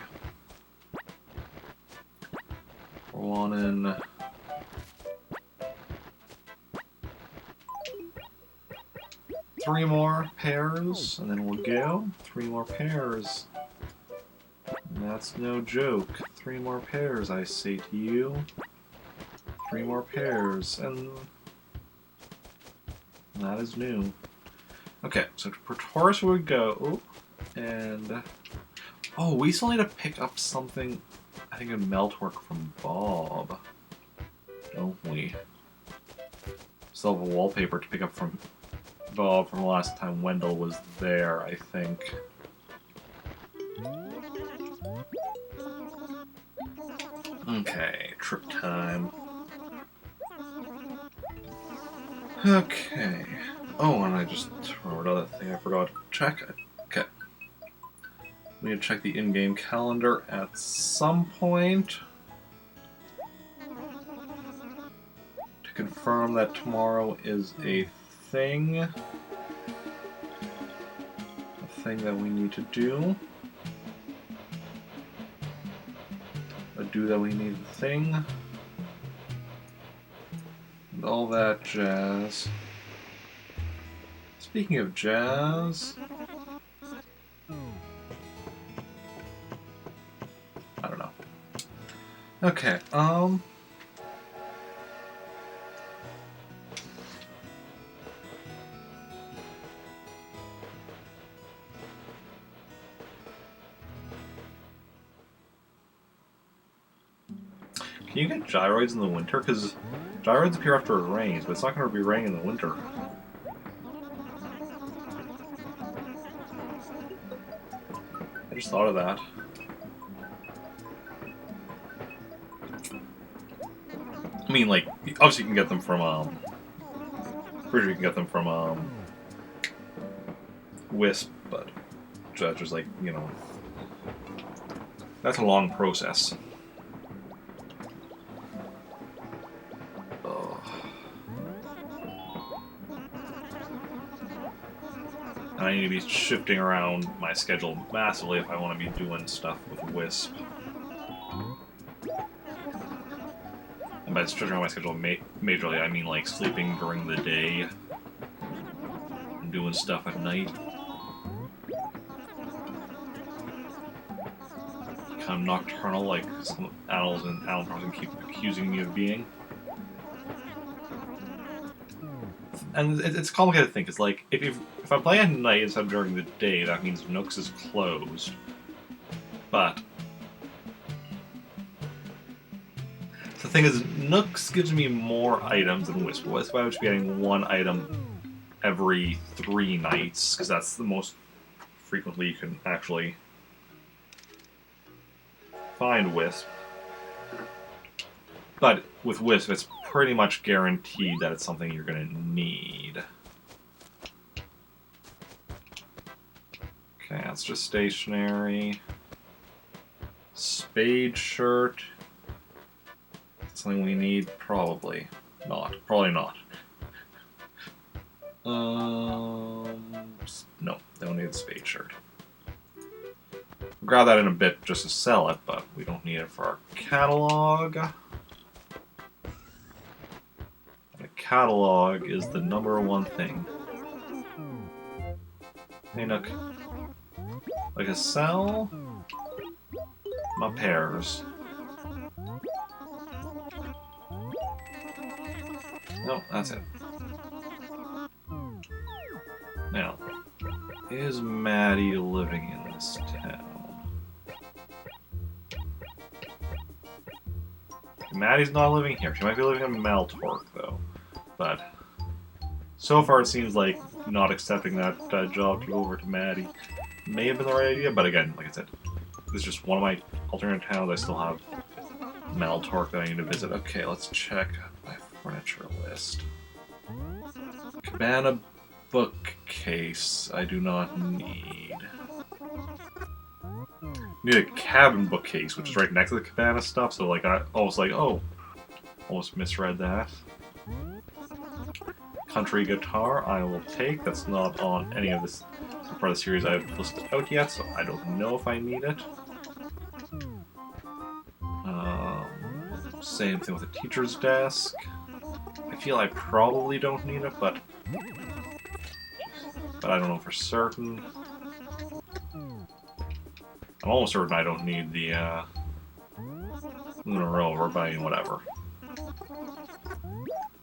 We're wanting... three more pears, and then we'll go. 3 more pears. And that's no joke. 3 more pears, I say to you. 3 more pears, and that is new. Okay, so to Pretoris we go, and... oh, we still need to pick up something, I think, in Meltwork from Bob. Don't we? Still have a wallpaper to pick up from Bob from the last time Wendell was there, I think. Okay, trip time. Okay. Oh, and I just remembered another thing I forgot to check. Okay. We need to check the in-game calendar at some point to confirm that tomorrow is a thing. A thing that we need to do. A do that we need a thing. And all that jazz. Speaking of jazz... I don't know. Okay, Can you get gyroids in the winter? Because gyroids appear after it rains, but it's not going to be raining in the winter. I just thought of that. I mean, like, obviously you can get them from, pretty sure you can get them from, Wisp, but just like, you know, that's a long process. And I need to be shifting around my schedule massively if I want to be doing stuff with Wisp. And by shifting around my schedule majorly, I mean like sleeping during the day and doing stuff at night. Kind of nocturnal, like some animals in Animal Crossing keep accusing me of being. And it's a complicated thing, because like, if I play at night instead of during the day, that means Nooks is closed. But the thing is, Nooks gives me more items than Wisp. Wisp I would be getting one item every 3 nights, because that's the most frequently you can actually find Wisp. But with Wisp, it's pretty much guaranteed that it's something you're going to need. Okay, that's just stationary. Spade shirt. Something we need? Probably not. Probably not. No, don't need the spade shirt. We'll grab that in a bit just to sell it, but we don't need it for our catalog. And a catalog is the #1 thing. Hey, Nook. I can sell my pears. No, that's it. Now, is Maddie living in this town? Maddie's not living here. She might be living in Maltork, though. But so far, it seems like not accepting that job to go over to Maddie may have been the right idea. But again, like I said, this is just one of my alternate towns. I still have Maltork that I need to visit. Okay, let's check my furniture list. Cabana bookcase I do not need. Need a cabin bookcase, which is right next to the cabana stuff, so like I almost almost misread that. Country guitar I will take. That's not on any of this part of the series I've listed out yet, so I don't know if I need it. Same thing with the teacher's desk. I feel I probably don't need it, but I don't know for certain. I'm almost certain I don't need the Lunar Rover, but I mean, whatever.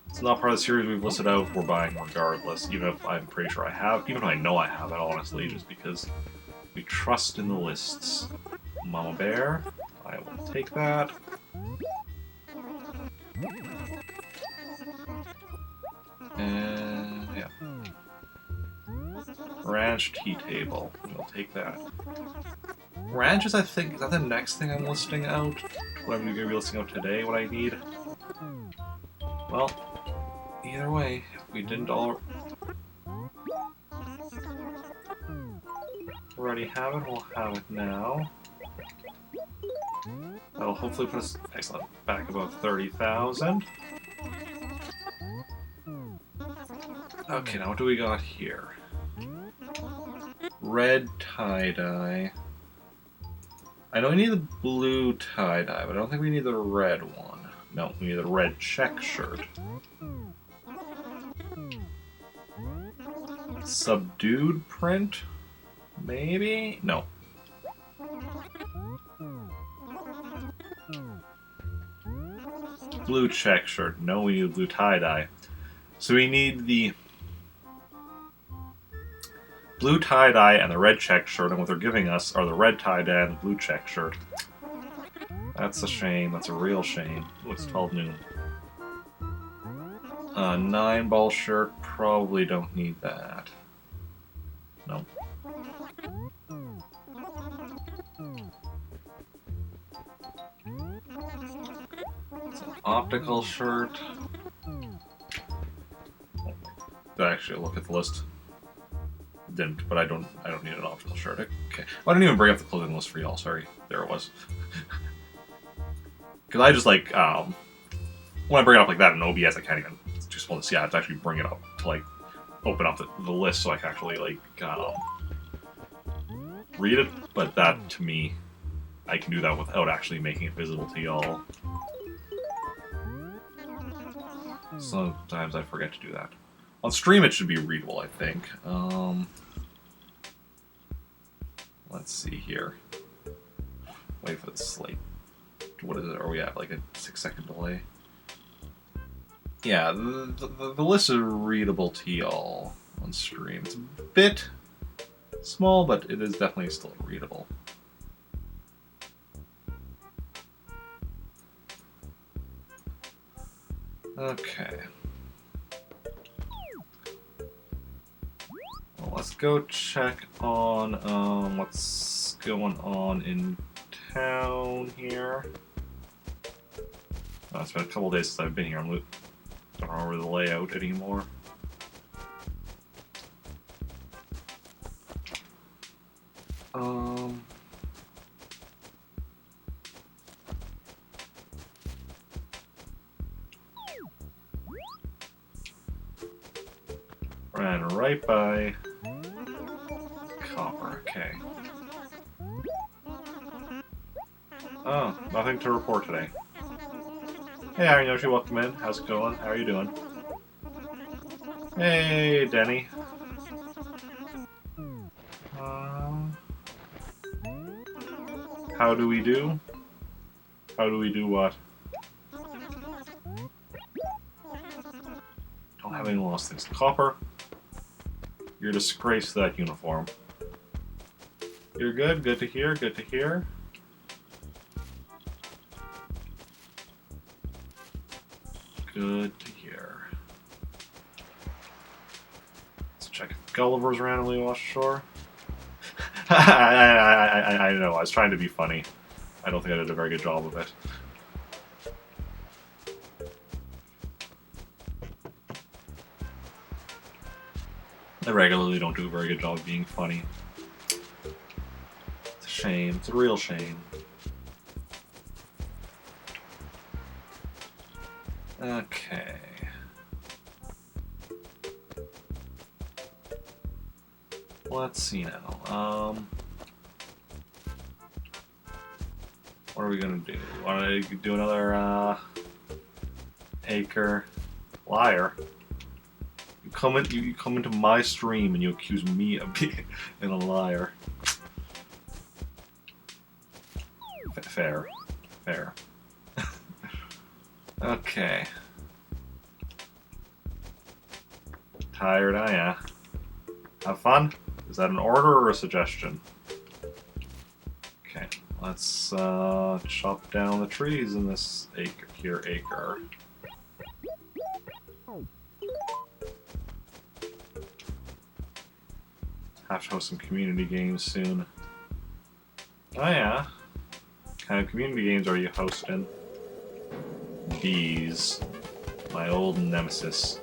It's not part of the series we've listed out, we're buying regardless, even if I'm pretty sure I have, even if I know I have it, honestly, just because we trust in the lists. Mama Bear, I will take that. And yeah. Ranch tea table. We'll take that. Ranch is, I think, is that the next thing I'm listing out? What I'm going to be listing out today, what I need? Well, either way, if we didn't already have it, we'll have it now. That'll hopefully put us, excellent, back above 30,000. Okay, now what do we got here? Red tie-dye. I know we need the blue tie-dye, but I don't think we need the red one. No, we need the red check shirt. Subdued print? Maybe? No. Blue check shirt. No, we need blue tie-dye. So we need the blue tie-dye and the red check shirt, and what they're giving us are the red tie-dye and the blue check shirt. That's a shame. That's a real shame. Ooh, it's 12 noon. 9-ball shirt. Probably don't need that. Nope. It's an optical shirt. Did I actually look at the list? Didn't, but I don't need an optical shirt. Okay. Well, I didn't even bring up the clothing list for y'all. Sorry. There it was. Because I just like when I bring it up like that in OBS, I can't even. It's too small to see. I have to actually bring it up to like open up the list so I can actually like read it. But that to me, I can do that without actually making it visible to y'all. Sometimes I forget to do that. On stream, it should be readable, I think. Let's see here. Wait for the slate. What is it? Are we at like a 6-second delay? Yeah, the list is readable to y'all on stream. It's a bit small, but it is definitely still readable. Okay. Well, let's go check on what's going on in town here. It's been a couple days since I've been here. I don't remember the layout anymore. Ran right by Copper. Okay. Oh, nothing to report today. Hey, Arinoshi, welcome in. How's it going? How are you doing? Hey, Denny. How do we do? How do we do what? Don't have any lost things. Copper, you're a disgrace to that uniform. You're good? Good to hear, good to hear. Good to hear. Let's check if Gulliver's randomly washed ashore. I know, I was trying to be funny. I don't think I did a very good job of it. I regularly don't do a very good job of being funny. It's a shame. It's a real shame. Okay. Let's see now. What are we gonna do? Want to do another Acre liar? You come into my stream and you accuse me of being a liar. Fair. Okay. Tired, ya? Have fun? Is that an order or a suggestion? Okay, let's chop down the trees in this acre. Have to host some community games soon. Oh yeah. What kind of community games are you hosting? Bees. My old nemesis.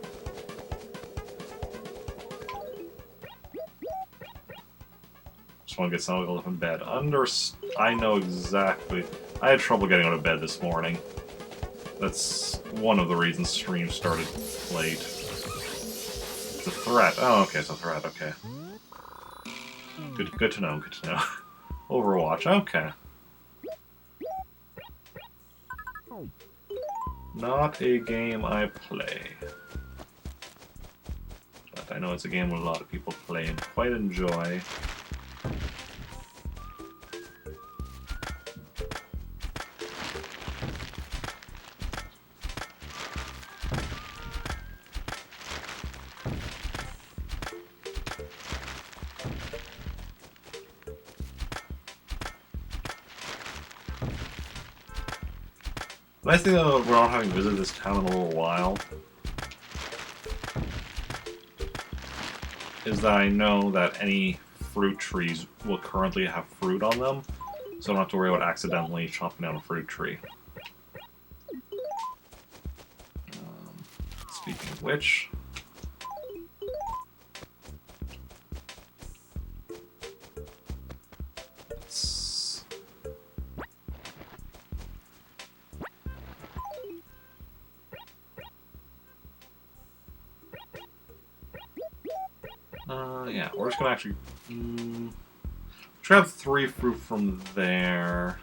Just want to get snuggled up in bed. I know exactly. I had trouble getting out of bed this morning. That's one of the reasons stream started late. It's a threat. Oh, okay, it's a threat. Okay. Good to know. Good to know. Overwatch. Okay. Not a game I play. But I know it's a game a lot of people play and quite enjoy. The nice thing though, we're not having visited this town in a little while, is that I know that any fruit trees will currently have fruit on them, so I don't have to worry about accidentally chopping down a fruit tree. Speaking of which... yeah, we're just gonna actually grab 3 fruit from there,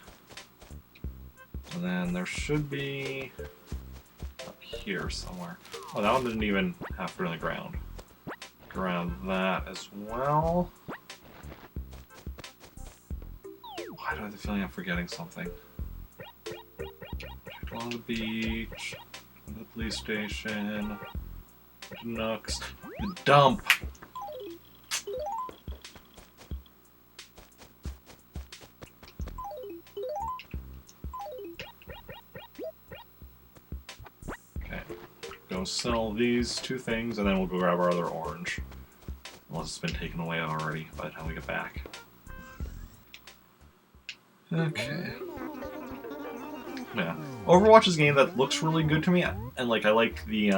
and then there should be up here somewhere. Oh, that one didn't even have fruit on the ground. Grab that as well. Why do I have the feeling I'm forgetting something? Check along the beach, the police station, Nooks, the dump. Go sell these 2 things, and then we'll go grab our other orange. Unless it's been taken away already by the time we get back. Okay. Yeah. Overwatch is a game that looks really good to me, and like I like the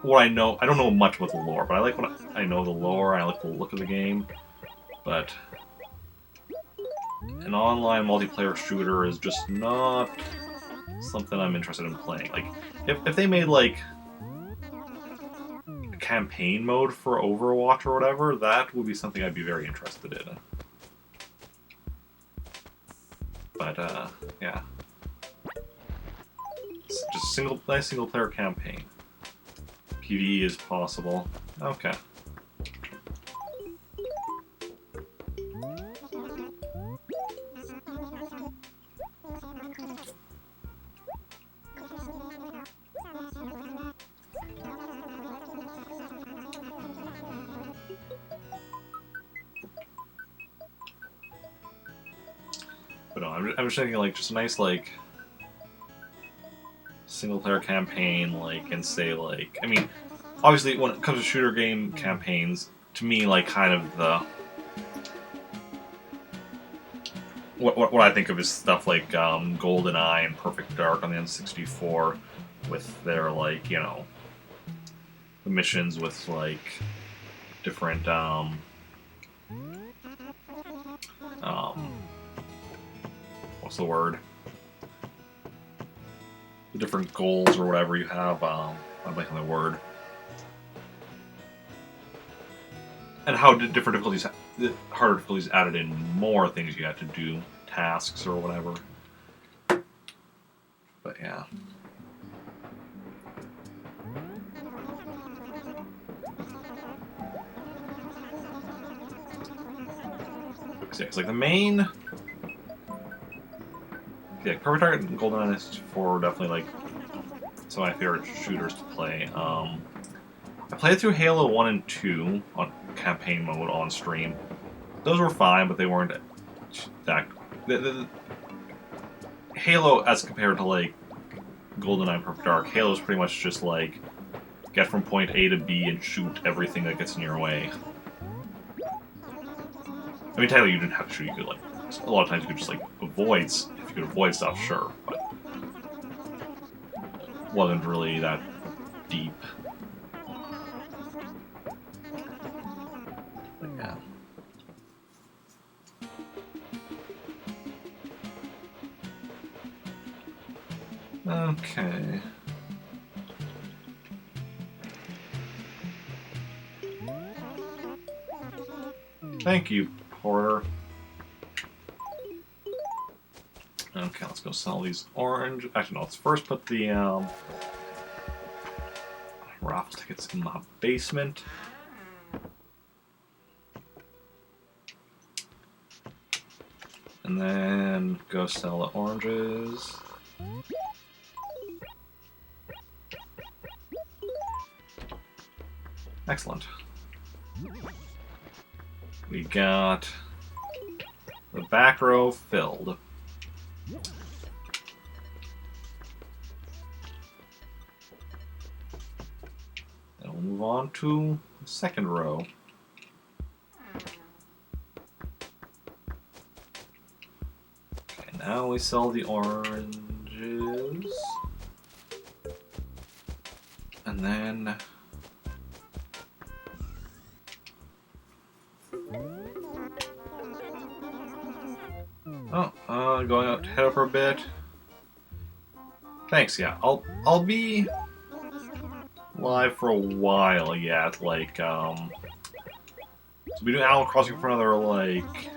what I know. I don't know much about the lore, but I like what I know the lore. I like the look of the game, but an online multiplayer shooter is just not something I'm interested in playing. Like, if they made, like, a campaign mode for Overwatch or whatever, that would be something I'd be very interested in. But, yeah. It's just nice single-player campaign. PvE is possible. Okay. But no, I'm just thinking, like, just a nice, like, single-player campaign, like, and say, like... I mean, obviously, when it comes to shooter game campaigns, to me, like, kind of the... What I think of is stuff like GoldenEye and Perfect Dark on the N64, with their, like, you know, the missions with, like, different, what's the word? The different goals or whatever you have, I'm blanking on the word. And how different difficulties, harder difficulties added in more things you had to do, tasks or whatever. But yeah. So it's like the main... Yeah, Perfect Dark and GoldenEye N64 are definitely like some of my favorite shooters to play. I played through Halo 1 and 2 on campaign mode on stream. Those were fine, but they weren't that... Halo, as compared to, like, GoldenEye and Perfect Dark, Halo is pretty much just, like, get from point A to B and shoot everything that gets in your way. I mean, technically you didn't have to shoot, you could, like, a lot of times you could just, like, avoid, if you could avoid stuff, sure, but wasn't really that deep. But yeah. Okay. Thank you, Porter. Okay, let's go sell these orange. Actually, no, let's first put the raffle tickets in my basement. And then go sell the oranges. Excellent. We got the back row filled. we'll move on to the second row. Okay, now we sell the oranges. And then... Oh, going out to head up for a bit. Thanks, yeah. I'll be live for a while yet, like, so we do Animal Crossing for another, like,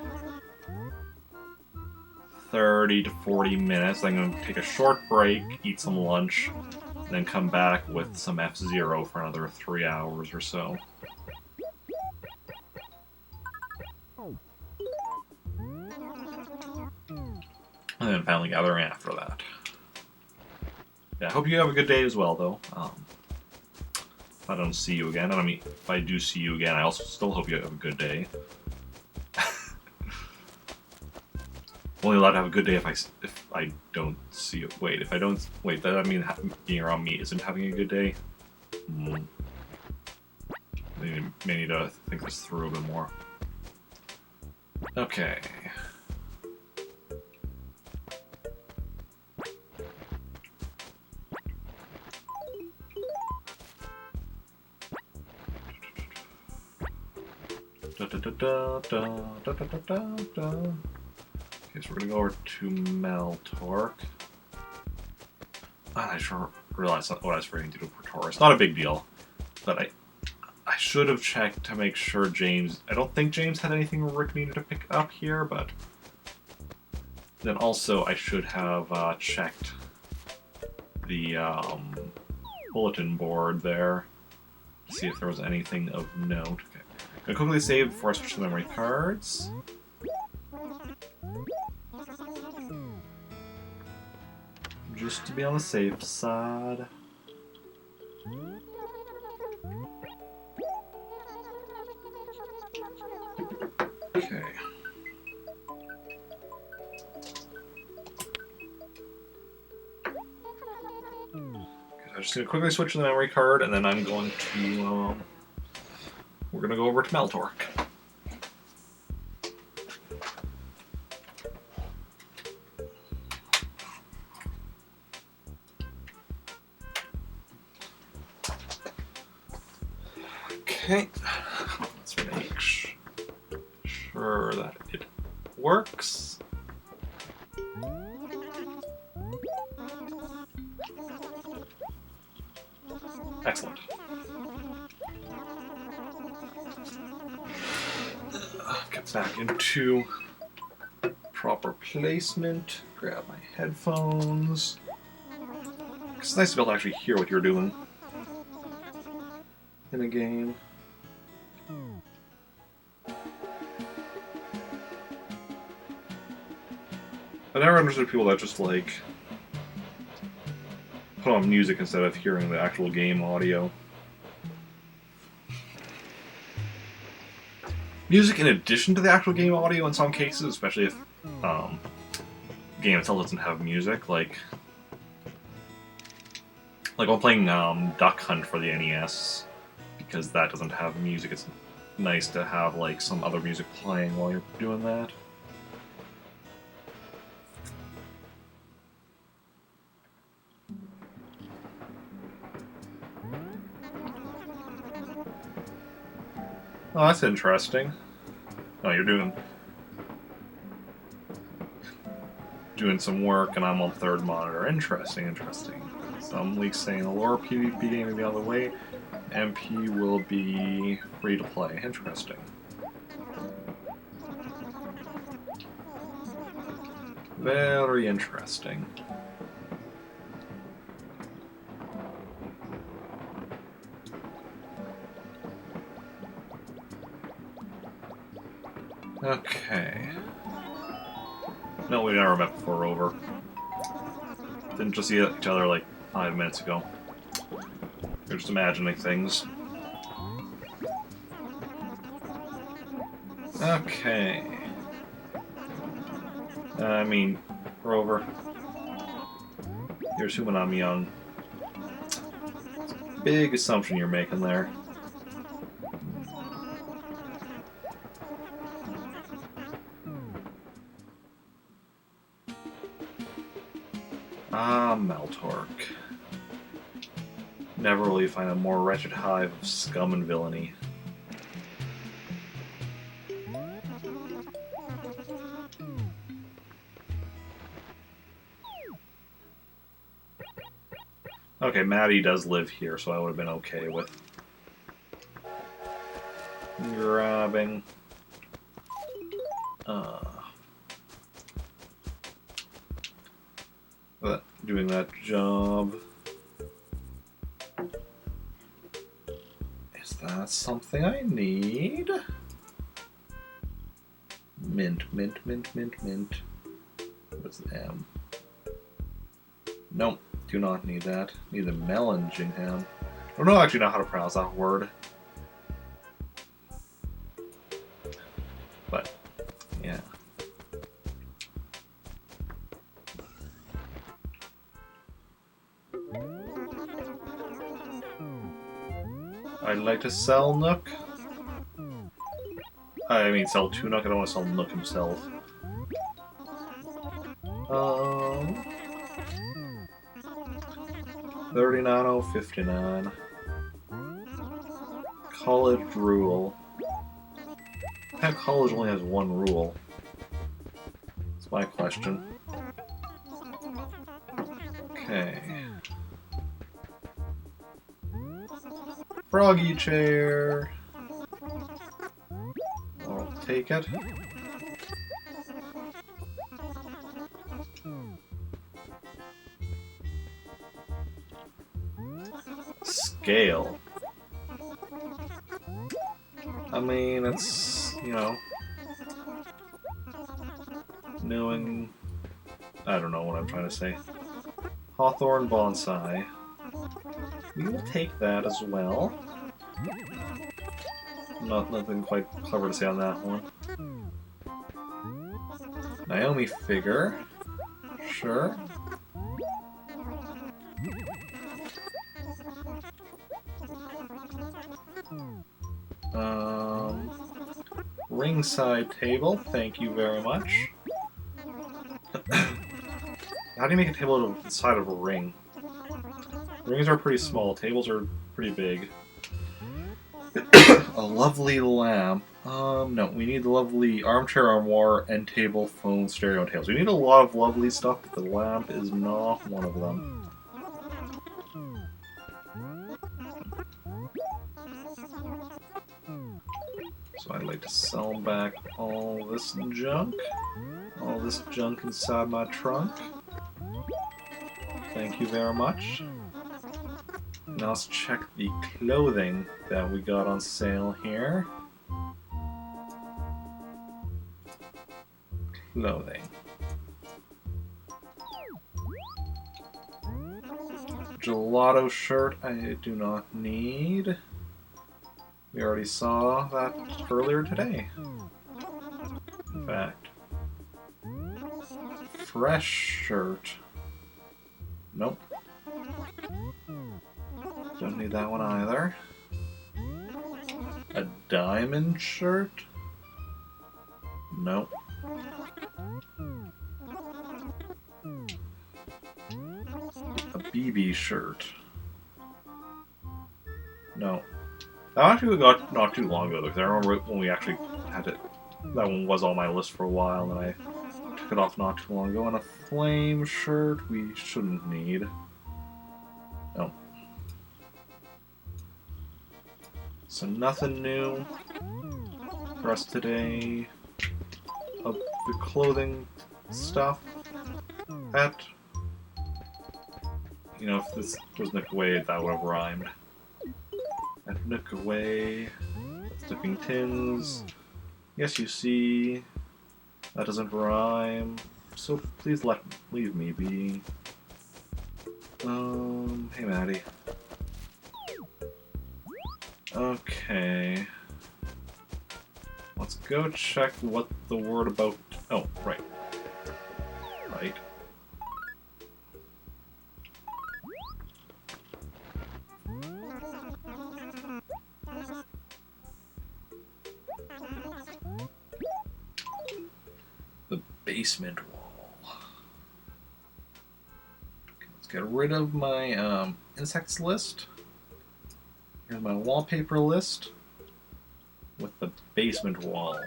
30 to 40 minutes. Then I'm gonna take a short break, eat some lunch, and then come back with some F-Zero for another 3 hours or so. And then finally gathering after that. Yeah, I hope you have a good day as well, though. If I don't see you again, and I mean, if I do see you again, I also still hope you have a good day. Only allowed to have a good day if I don't see you. Wait, if I don't... Wait, does that mean being around me isn't having a good day? I may need to think this through a bit more. Okay. Okay, so we're gonna go over to Meltork. I sure realized what I was forgetting to do for Taurus. Not a big deal, but I should have checked to make sure James... I don't think James had anything Rick needed to pick up here, but... Then also I should have checked the bulletin board there to see if there was anything of note. Okay. I'm gonna quickly save before I switch to memory cards. Just to be on the safe side. Okay. I'm just going to quickly switch to the memory card, and then I'm going to, we're going to go over to Meltork. Okay, let's make sure that it works. Excellent. Get back into proper placement. Grab my headphones. It's nice to be able to actually hear what you're doing in a game. I never understood people that just, like, put on music instead of hearing the actual game audio. Music in addition to the actual game audio in some cases, especially if the game itself doesn't have music, like I'm playing Duck Hunt for the NES, because that doesn't have music. It's nice to have like some other music playing while you're doing that. Oh, that's interesting. Oh, you're doing some work, and I'm on third monitor. Interesting, interesting. Some leaks saying the lower PvP game will be on the way. MP will be free to play. Interesting. Very interesting. Okay. No, we never met before, Rover. Didn't just see each other like 5 minutes ago. You're just imagining things. Okay. I mean, Rover. You're assuming I'm young. Big assumption you're making there. Ah, Meltork. Never will you find a more wretched hive of scum and villainy. Okay, Maddie does live here, so I would have been okay with grabbing. Doing that job. Is that something I need? Mint, mint, mint, mint, mint. What's the M? Nope, do not need that. Need the Mellingingham. I don't actually know how to pronounce that word. But, yeah. I'd like to sell Nook. I mean, sell to Nook. I don't want to sell Nook himself. 39.059. College rule. How college only has one rule? That's my question. Okay. Froggy chair. I'll take it. Scale. I mean, it's, you know, knowing... I don't know what I'm trying to say. Hawthorne Bonsai. We will take that as well. Nothing quite clever to say on that one. Naomi figure. Sure. Ringside table, thank you very much. How do you make a table inside of a ring? Rings are pretty small, tables are pretty big. A lovely lamp. No, we need the lovely armchair, armoire, end table, phone, stereo, and tables. We need a lot of lovely stuff, but the lamp is not one of them. So I'd like to sell back all this junk. All this junk inside my trunk. Thank you very much. Now let's check the clothing that we got on sale here. Clothing. Gelato shirt I do not need. We already saw that earlier today. In fact. Fresh shirt. Nope. Don't need that one either. A diamond shirt? Nope. A BB shirt? No. That actually we got not too long ago, because I remember when we actually had it. That one was on my list for a while, and I took it off not too long ago. And a flame shirt we shouldn't need. No. So nothing new for us today. Of the clothing stuff. That, you know, if this was Nook Away, that would have rhymed. At Nook Away, dipping tins. Yes, you see, that doesn't rhyme. So please leave me be. Hey Maddie. Okay. Let's go check what the word about... Oh, right. Right. basement wall. Okay, let's get rid of my insects list. Here's my wallpaper list with the basement wall.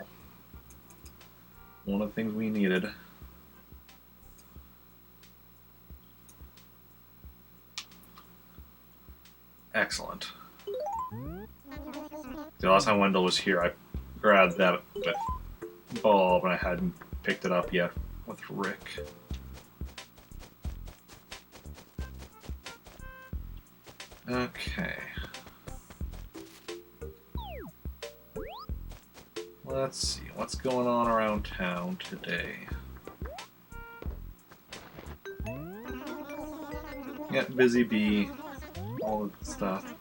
One of the things we needed. Excellent. The last time Wendell was here, I grabbed that bulb and I hadn't picked it up yet with Rick. Okay. Let's see, what's going on around town today? Yeah, Busy Bee, all the stuff.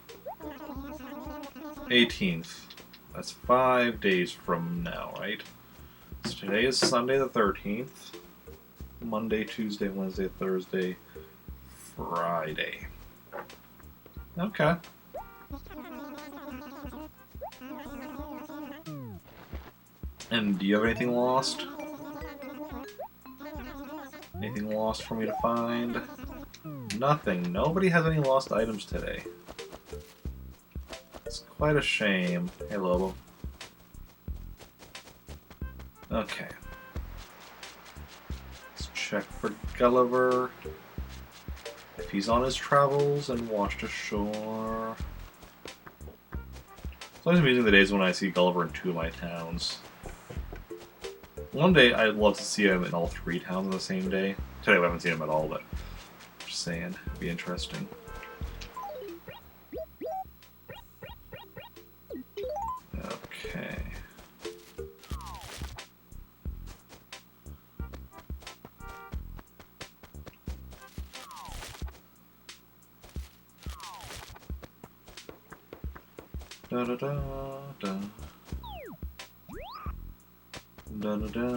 18th. That's 5 days from now, right? So today is Sunday the 13th. Monday, Tuesday, Wednesday, Thursday, Friday. Okay. And do you have anything lost? Anything lost for me to find? Nothing. Nobody has any lost items today. It's quite a shame. Hey, Lobo. Okay. Let's check for Gulliver. If he's on his travels and washed ashore. It's always amusing the days when I see Gulliver in 2 of my towns. One day I'd love to see him in all 3 towns on the same day. Today we haven't seen him at all, but just saying, it'd be interesting. Okay. Da da da da. Da da da.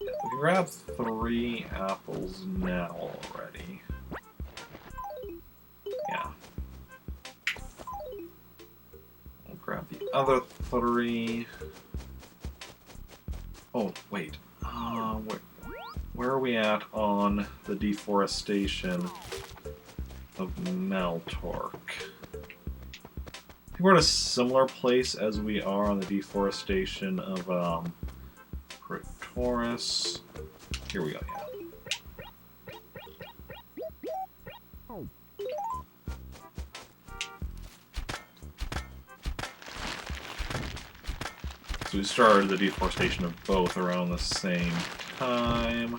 We can grab 3 apples now already. Yeah. We'll grab the other 3. Oh, wait. Where are we at on the deforestation of Maltork? I think we're at a similar place as we are on the deforestation of Praetoris. Here we go, yeah. So we started the deforestation of both around the same time.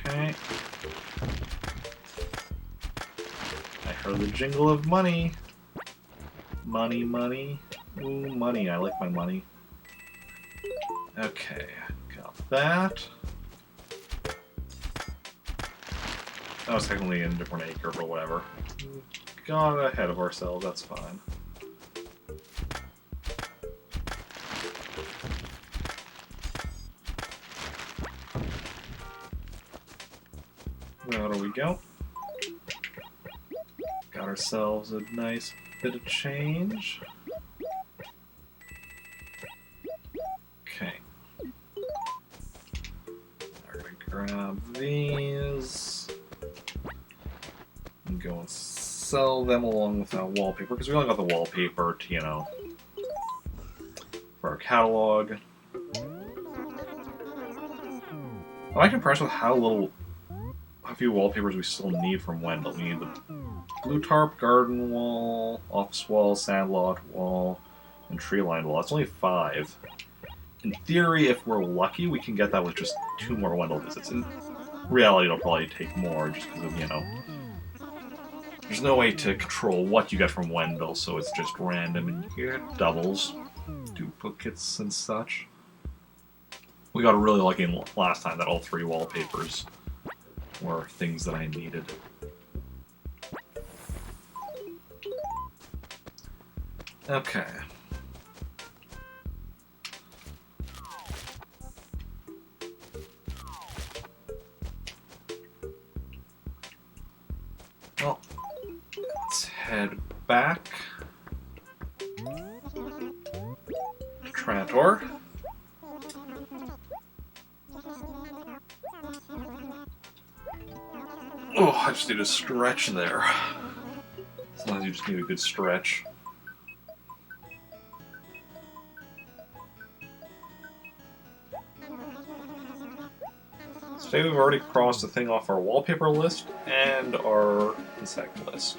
Okay. I heard the jingle of money. Money, money. Ooh, money. I like my money. Okay, got that. That was technically in a different acre, but whatever. Got ahead of ourselves, that's fine. There we go. Got ourselves a nice bit of change. Okay. We're gonna grab these and go and sell them along with that wallpaper, because we only got the wallpaper to, you know, for our catalog. I'm impressed with how few wallpapers we still need from Wendell. We need the blue tarp garden wall, office wall, sandlot wall, and tree lined wall. That's only 5. In theory, if we're lucky, we can get that with just 2 more Wendell visits. In reality, it'll probably take more, just because of, you know, there's no way to control what you get from Wendell, so it's just random, and you get doubles, duplicates, and such. We got really lucky last time that all 3 wallpapers were things that I needed. Okay. head back to Trantor. Oh, I just need a stretch there. Sometimes you just need a good stretch. Today we've already crossed a thing off our wallpaper list and our insect list.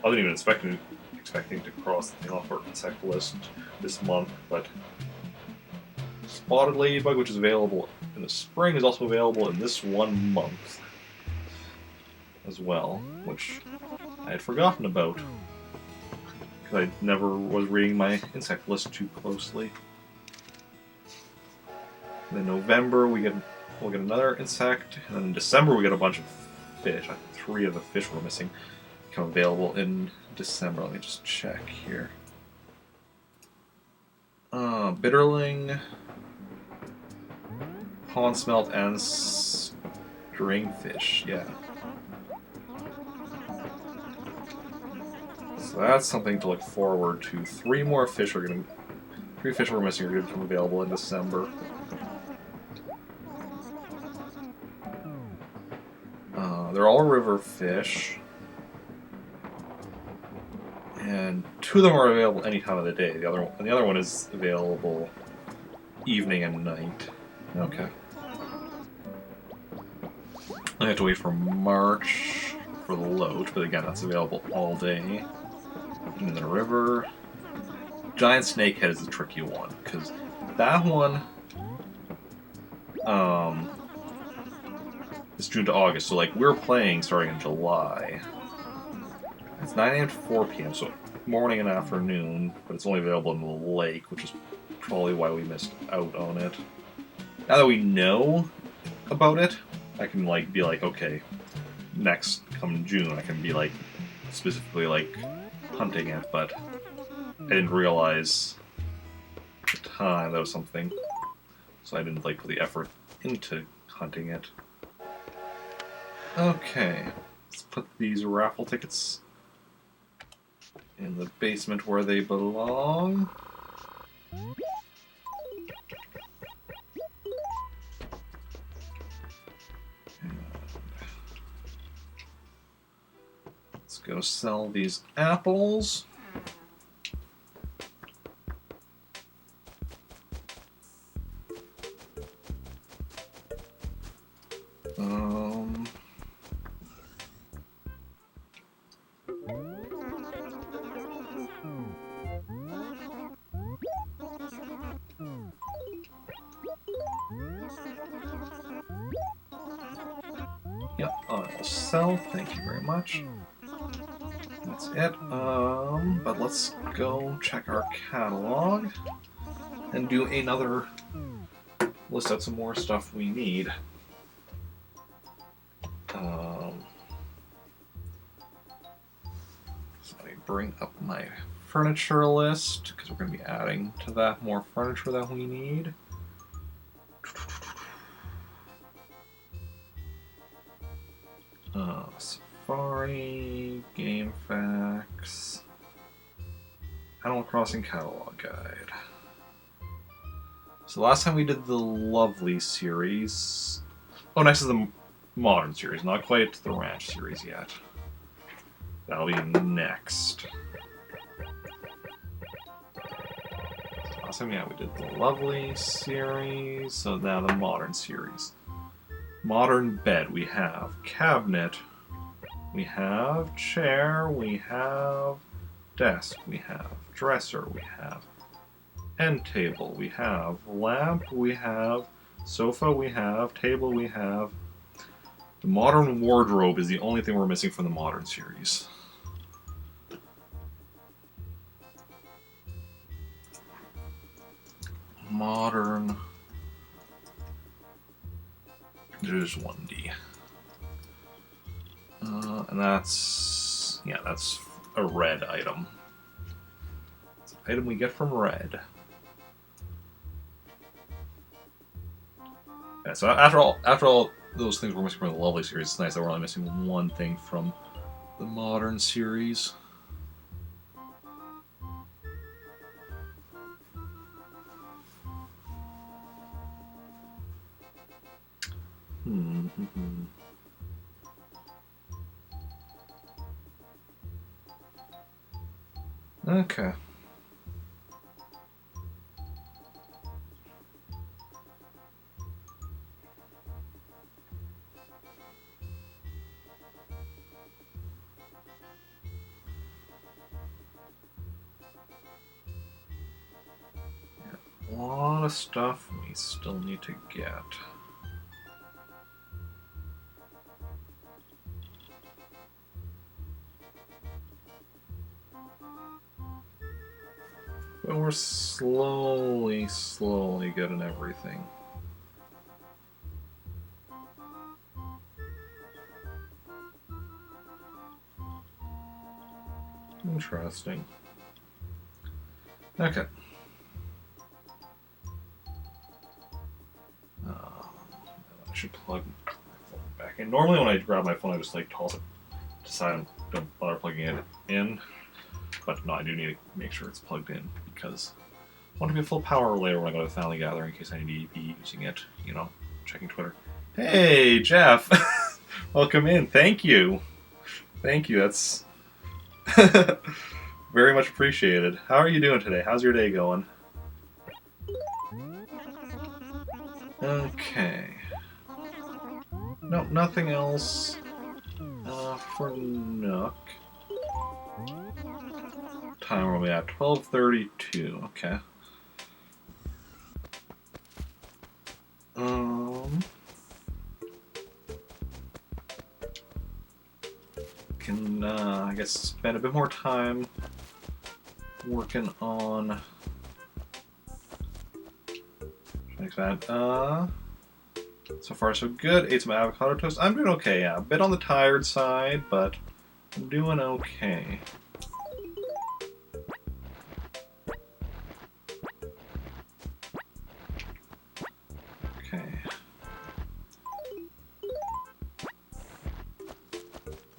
I wasn't even expecting to cross the thing off our insect list this month, but Spotted Ladybug, which is available in the spring, is also available in this 1 month as well, which I had forgotten about because I never was reading my insect list too closely. And in November we'll get another insect, and then in December we get a bunch of fish. I think 3 of the fish we're missing become available in December. Let me just check here. Bitterling, pond smelt, and stringfish. Yeah. So that's something to look forward to. 3 fish we're missing are going to become available in December. They're all river fish, and 2 of them are available any time of the day. The other one is available evening and night. Okay. I have to wait for March for the loach, but again, that's available all day. In the river, giant snakehead is a tricky one because that one, it's June to August, so like we're playing starting in July. It's 9 a.m. to 4 p.m., so morning and afternoon, but it's only available in the lake, which is probably why we missed out on it. Now that we know about it, I can like be like, okay, next come June, I can be like specifically like hunting it, but I didn't realize at the time that was something, so I didn't like put the effort into hunting it. Okay, let's put these raffle tickets in the basement where they belong. Let's go sell these apples. Yep, I'll sell. Thank you very much. That's it. But let's go check our catalog and do another list out some more stuff we need. So let me bring up my furniture list because we're going to be adding to that more furniture that we need. Safari, GameFAQs, Animal Crossing Catalog Guide. So last time we did the Lovely series. Oh, next is the Modern series, not quite the Ranch series yet. That'll be next. So last time, yeah, we did the Lovely series, so now the Modern series. Modern bed, we have cabinet, we have chair, we have desk, we have dresser, we have end table, we have lamp, we have sofa, we have table, we have... The modern wardrobe is the only thing we're missing from the Modern series. Modern... There's 1D. And that's... yeah, that's a red item. It's an item we get from red. Yeah, so after all those things we're missing from the Lovely series, it's nice that we're only missing one thing from the Modern series. Okay. A lot of stuff we still need to get. But we're slowly getting everything. Interesting. Okay. I should plug my phone back in. Normally when I grab my phone, I just like toss it to the side and don't bother plugging it in. But no, I do need to make sure it's plugged in because I want to be full power later when I go to the family gathering in case I need to be using it, you know, checking Twitter. Hey, Jeff! Welcome in. Thank you. Thank you. That's very much appreciated. How are you doing today? How's your day going? Okay. No, nothing else for Nook. Time are we at? 12:32. Okay. Can I guess spend a bit more time working on. Thanks, man. So far so good. Ate some avocado toast. I'm doing okay. Yeah, a bit on the tired side, but I'm doing okay. Okay.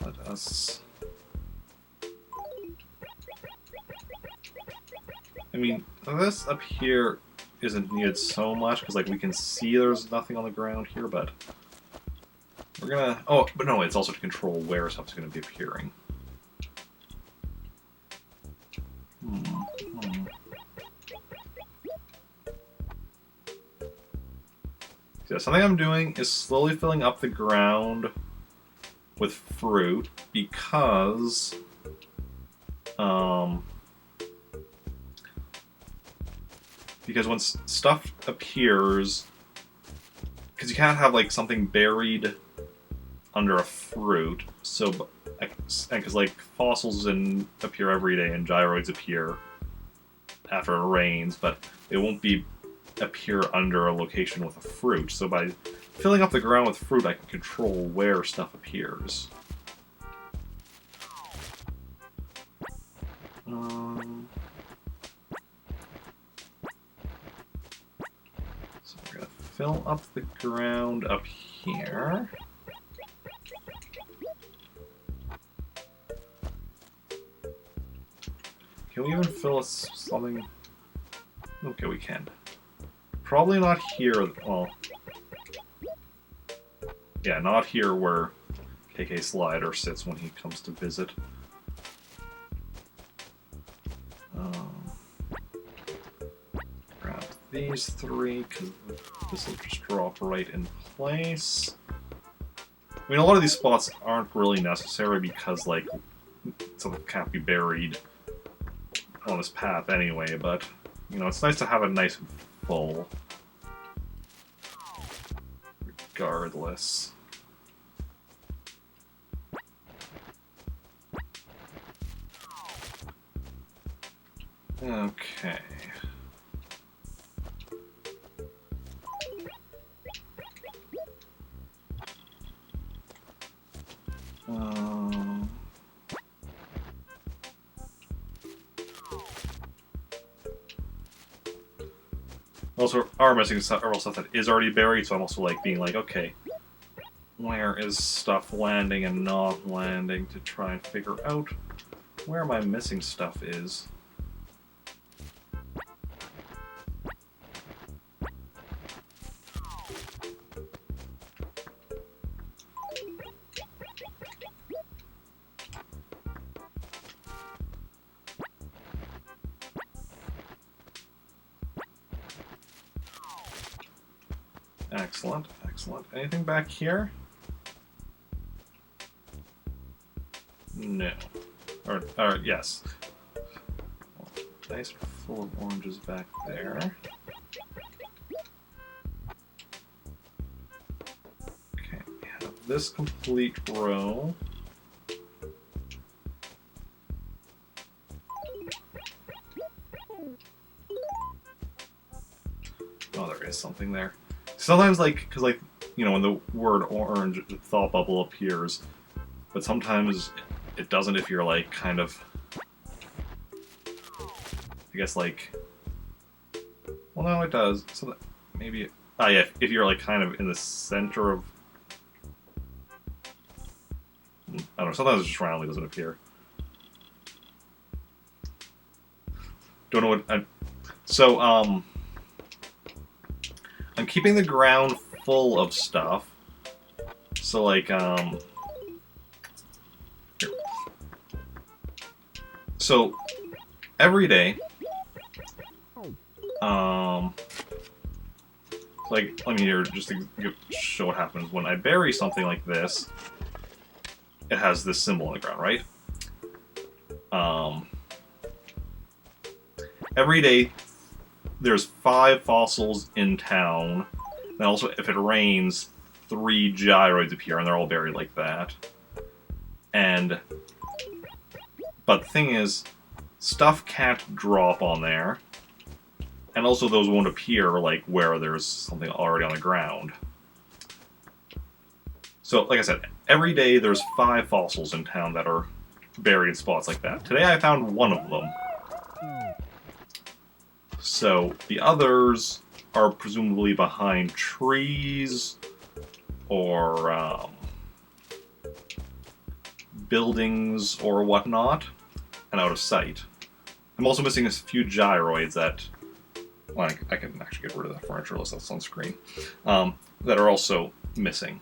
Let us. I mean, this up here isn't needed so much because like we can see there's nothing on the ground here, but we're gonna. Oh, but no, it's also to control where stuff's gonna be appearing. So something I'm doing is slowly filling up the ground with fruit because when stuff appears, because you can't have like something buried under a fruit, so because like fossils appear every day and gyroids appear after it rains, but they won't appear under a location with a fruit. So by filling up the ground with fruit, I can control where stuff appears. So we're gonna fill up the ground up here. Can we even fill something? Okay, we can. Probably not here. Well, yeah, not here where KK Slider sits when he comes to visit. Grab these three, because this will just drop right in place. I mean, a lot of these spots aren't really necessary because, like, something can't be buried on this path anyway, but, you know, it's nice to have it nice and full. Regardless. Okay. Also, are missing several stuff that is already buried, so I'm also like being like, okay, where is stuff landing and not landing to try and figure out where my missing stuff is. Excellent, excellent. Anything back here? No. Or yes. Nice full of oranges back there. Okay, we have this complete row. Oh, there is something there. Sometimes, because, you know, when the word orange, the thought bubble appears, but sometimes it doesn't if you're, like, kind of... I guess, like... Well, no, it does. So that maybe... yeah, if you're, like, kind of in the center of... I don't know, sometimes it just randomly doesn't appear. Don't know what... So, I'm keeping the ground full of stuff. So, like, here. So, every day, like, let me here, just to show what happens. When I bury something like this, it has this symbol on the ground, right? Every day, there's 5 fossils in town. And also, if it rains, 3 gyroids appear, and they're all buried like that. But the thing is, stuff can't drop on there. And also, those won't appear, like, where there's something already on the ground. So, like I said, every day there's 5 fossils in town that are buried in spots like that. Today I found 1 of them. So, the others are presumably behind trees, or, buildings, or whatnot, and out of sight. I'm also missing a few gyroids that... Well, I can actually get rid of that furniture list that's on screen. That are also missing.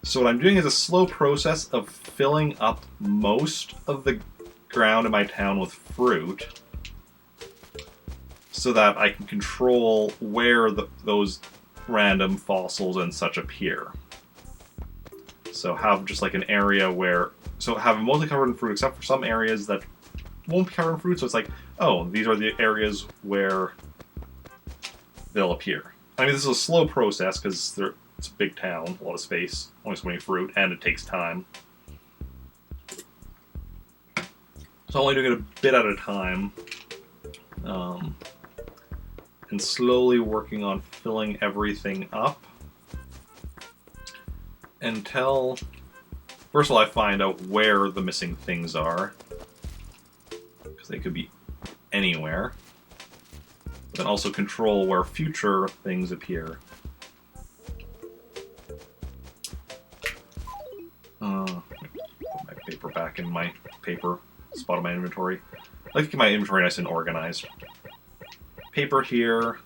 So what I'm doing is a slow process of filling up most of the ground in my town with fruit, so that I can control where those random fossils and such appear. So have just like an area where... So have it mostly covered in fruit, except for some areas that won't be covered in fruit, so it's like, oh, these are the areas where they'll appear. I mean, this is a slow process, because it's a big town, a lot of space, only so many fruit, and it takes time. So I'm only doing it a bit at a time. And slowly working on filling everything up until, first of all, I find out where the missing things are, because they could be anywhere, but then also control where future things appear. Put my paper back in my paper spot of my inventory. I like to keep my inventory nice and organized. Paper here,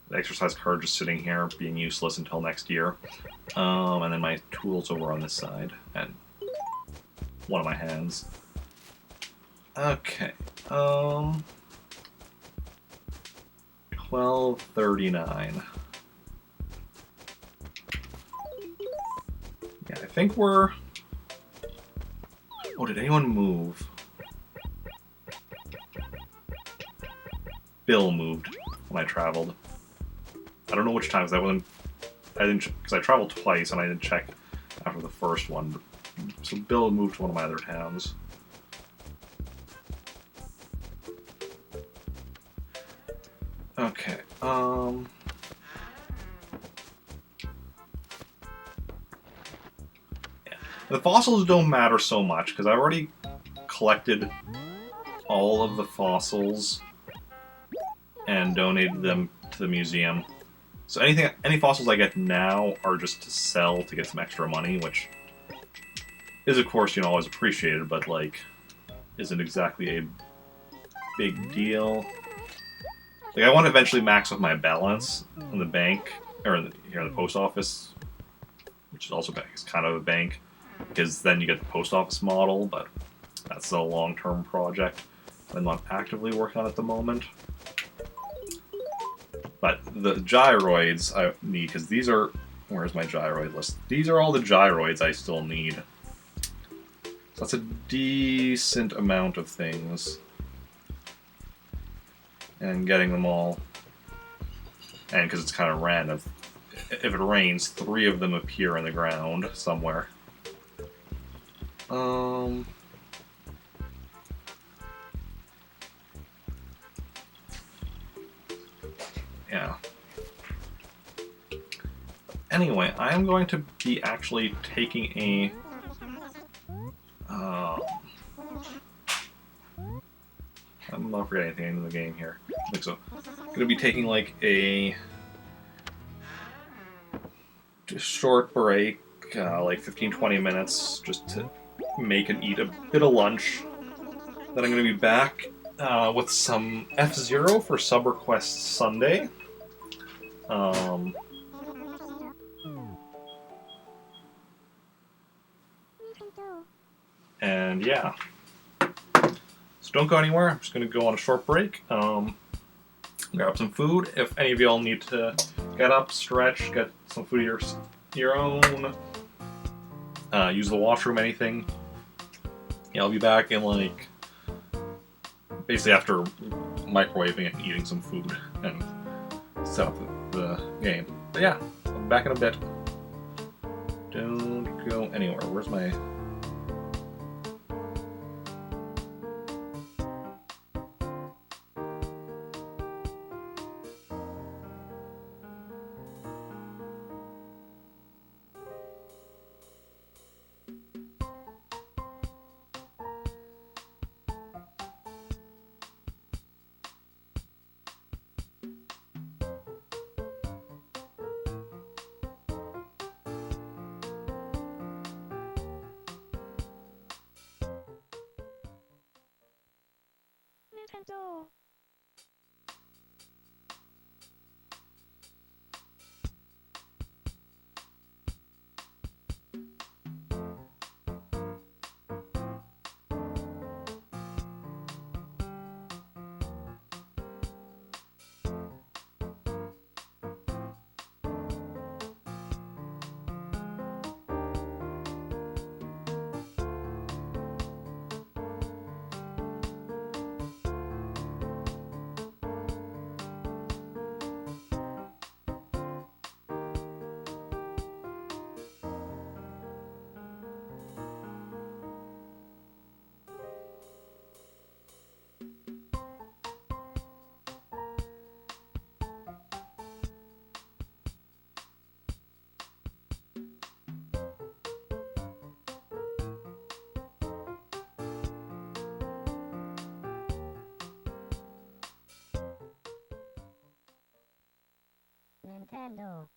the exercise card just sitting here, being useless until next year. And then my tools over on this side, and one of my hands. Okay, 12:39. Yeah, I think we're... Oh, did anyone move? Bill moved when I traveled. I don't know which times that wasn't. I didn't, because I traveled twice and I didn't check after the first one. So Bill moved to one of my other towns. Okay. Yeah. The fossils don't matter so much because I already collected all of the fossils and donated them to the museum. So any fossils I get now are just to sell to get some extra money, which is, of course, you know, always appreciated, but, like, isn't exactly a big deal. Like, I want to eventually max off my balance in the bank, or here in the post office, which is also is kind of a bank, because then you get the post office model, but that's a long-term project I'm not actively working on at the moment. But the gyroids I need, because these are... Where's my gyroid list? These are all the gyroids I still need. So that's a decent amount of things. And getting them all... And because it's kind of random. If it rains, 3 of them appear in the ground somewhere. Yeah. Anyway, I am going to be actually taking a... I'm not forgetting anything in the game here. I think so. I'm going to be taking like a short break, like 15-20 minutes, just to make and eat a bit of lunch. Then I'm going to be back with some F-Zero for Sub Request Sunday. And yeah. So don't go anywhere. I'm just going to go on a short break. Grab some food. If any of y'all need to get up, stretch, get some food of your own, use the washroom, anything, yeah, I'll be back in like basically after microwaving and eating some food and set up the game. But yeah, I'll be back in a bit. Don't go anywhere. Where's my... Nintendo. Nintendo.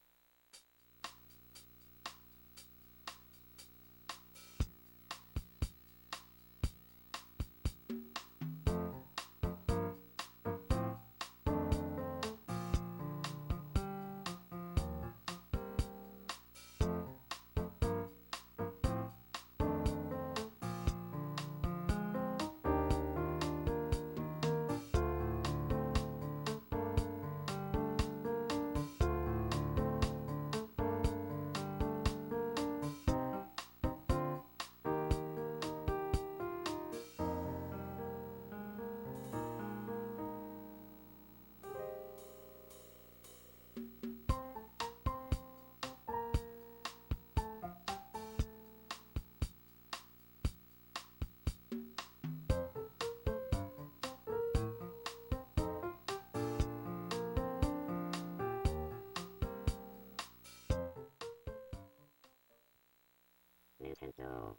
Nintendo.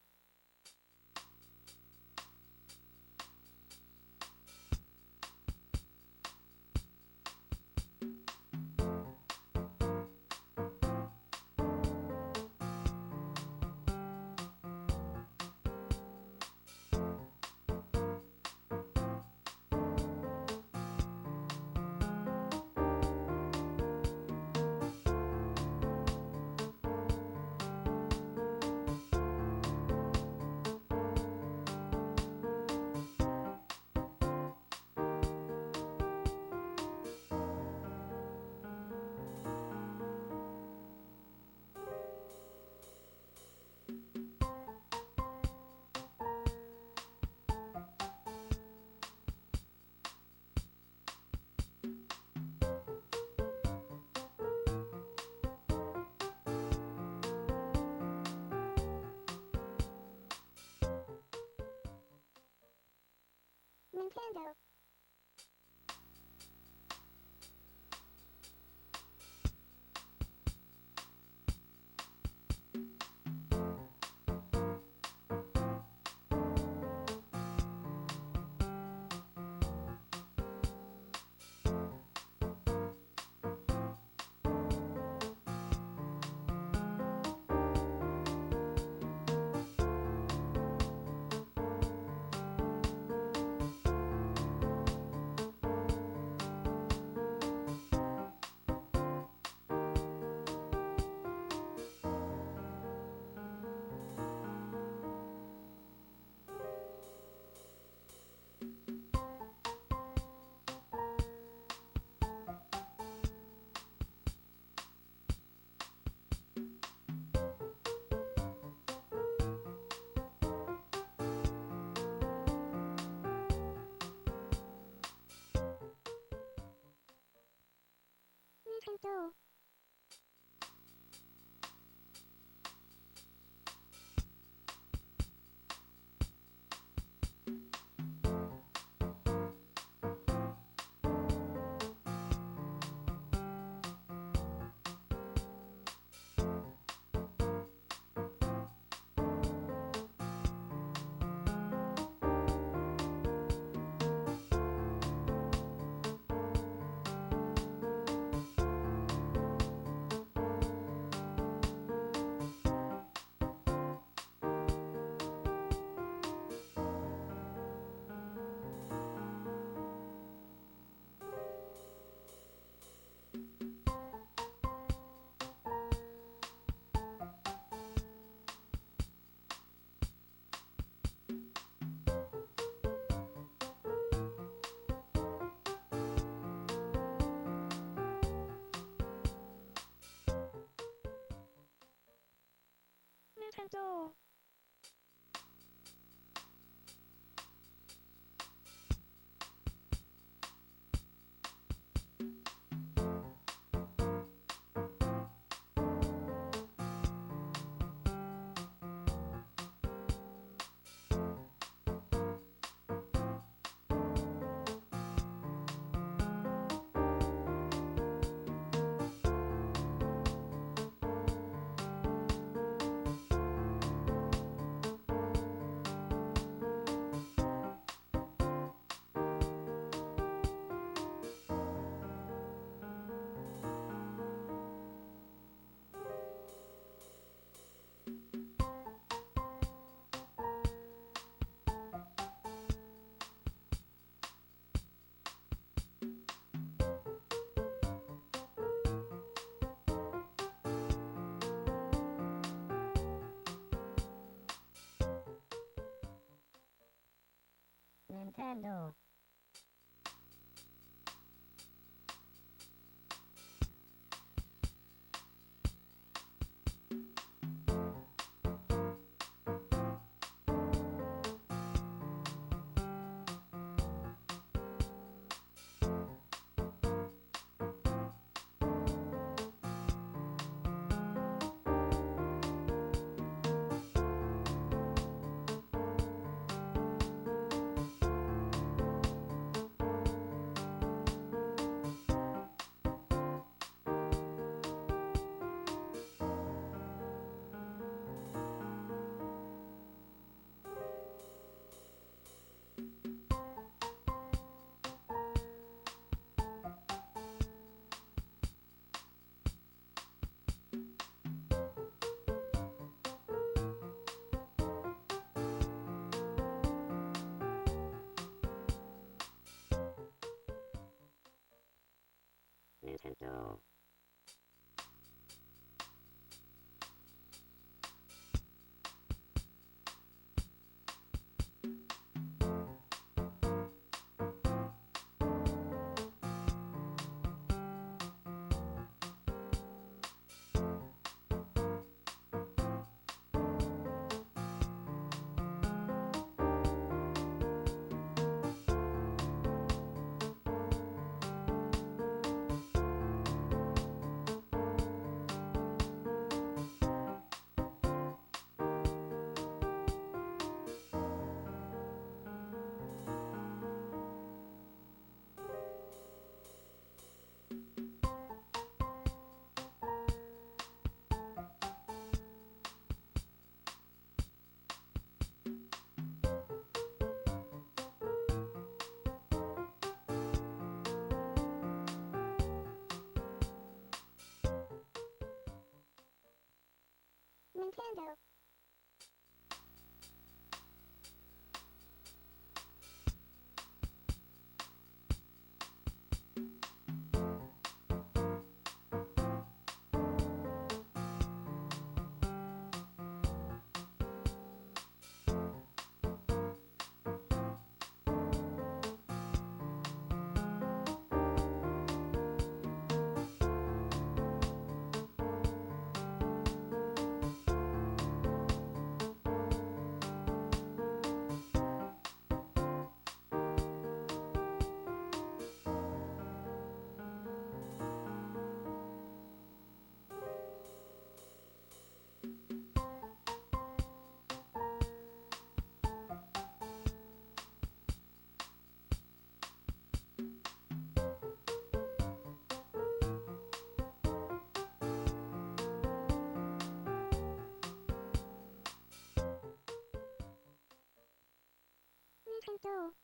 Nintendo. Nintendo. Nintendo. Nintendo. Nintendo. Nintendo. Nintendo.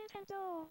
Nintendo.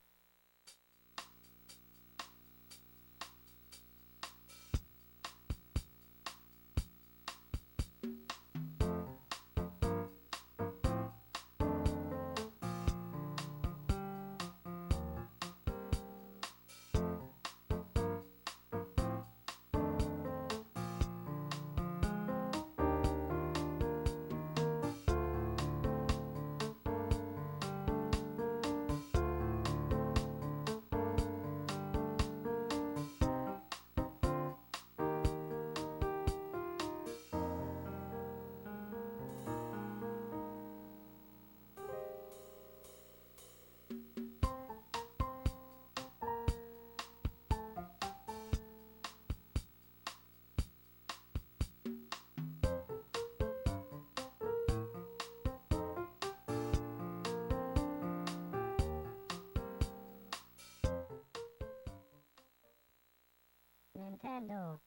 Nintendo.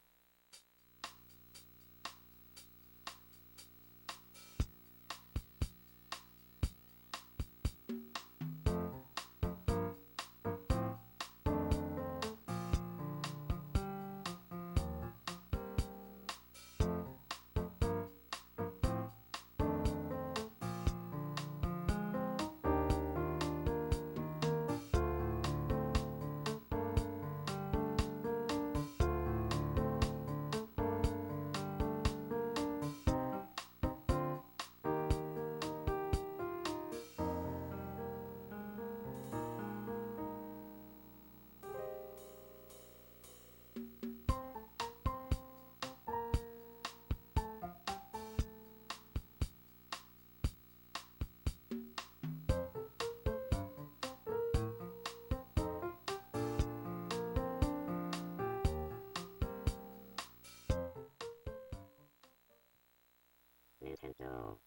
Nintendo.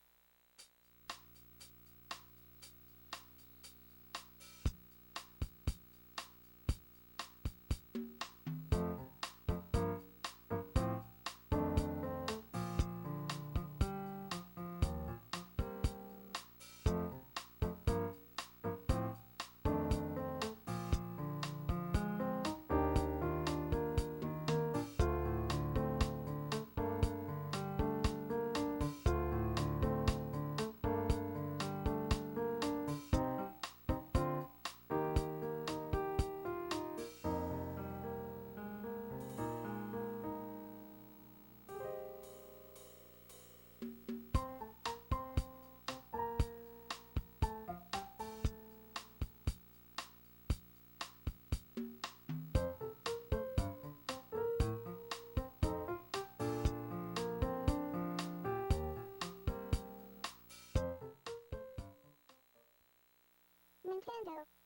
Nintendo.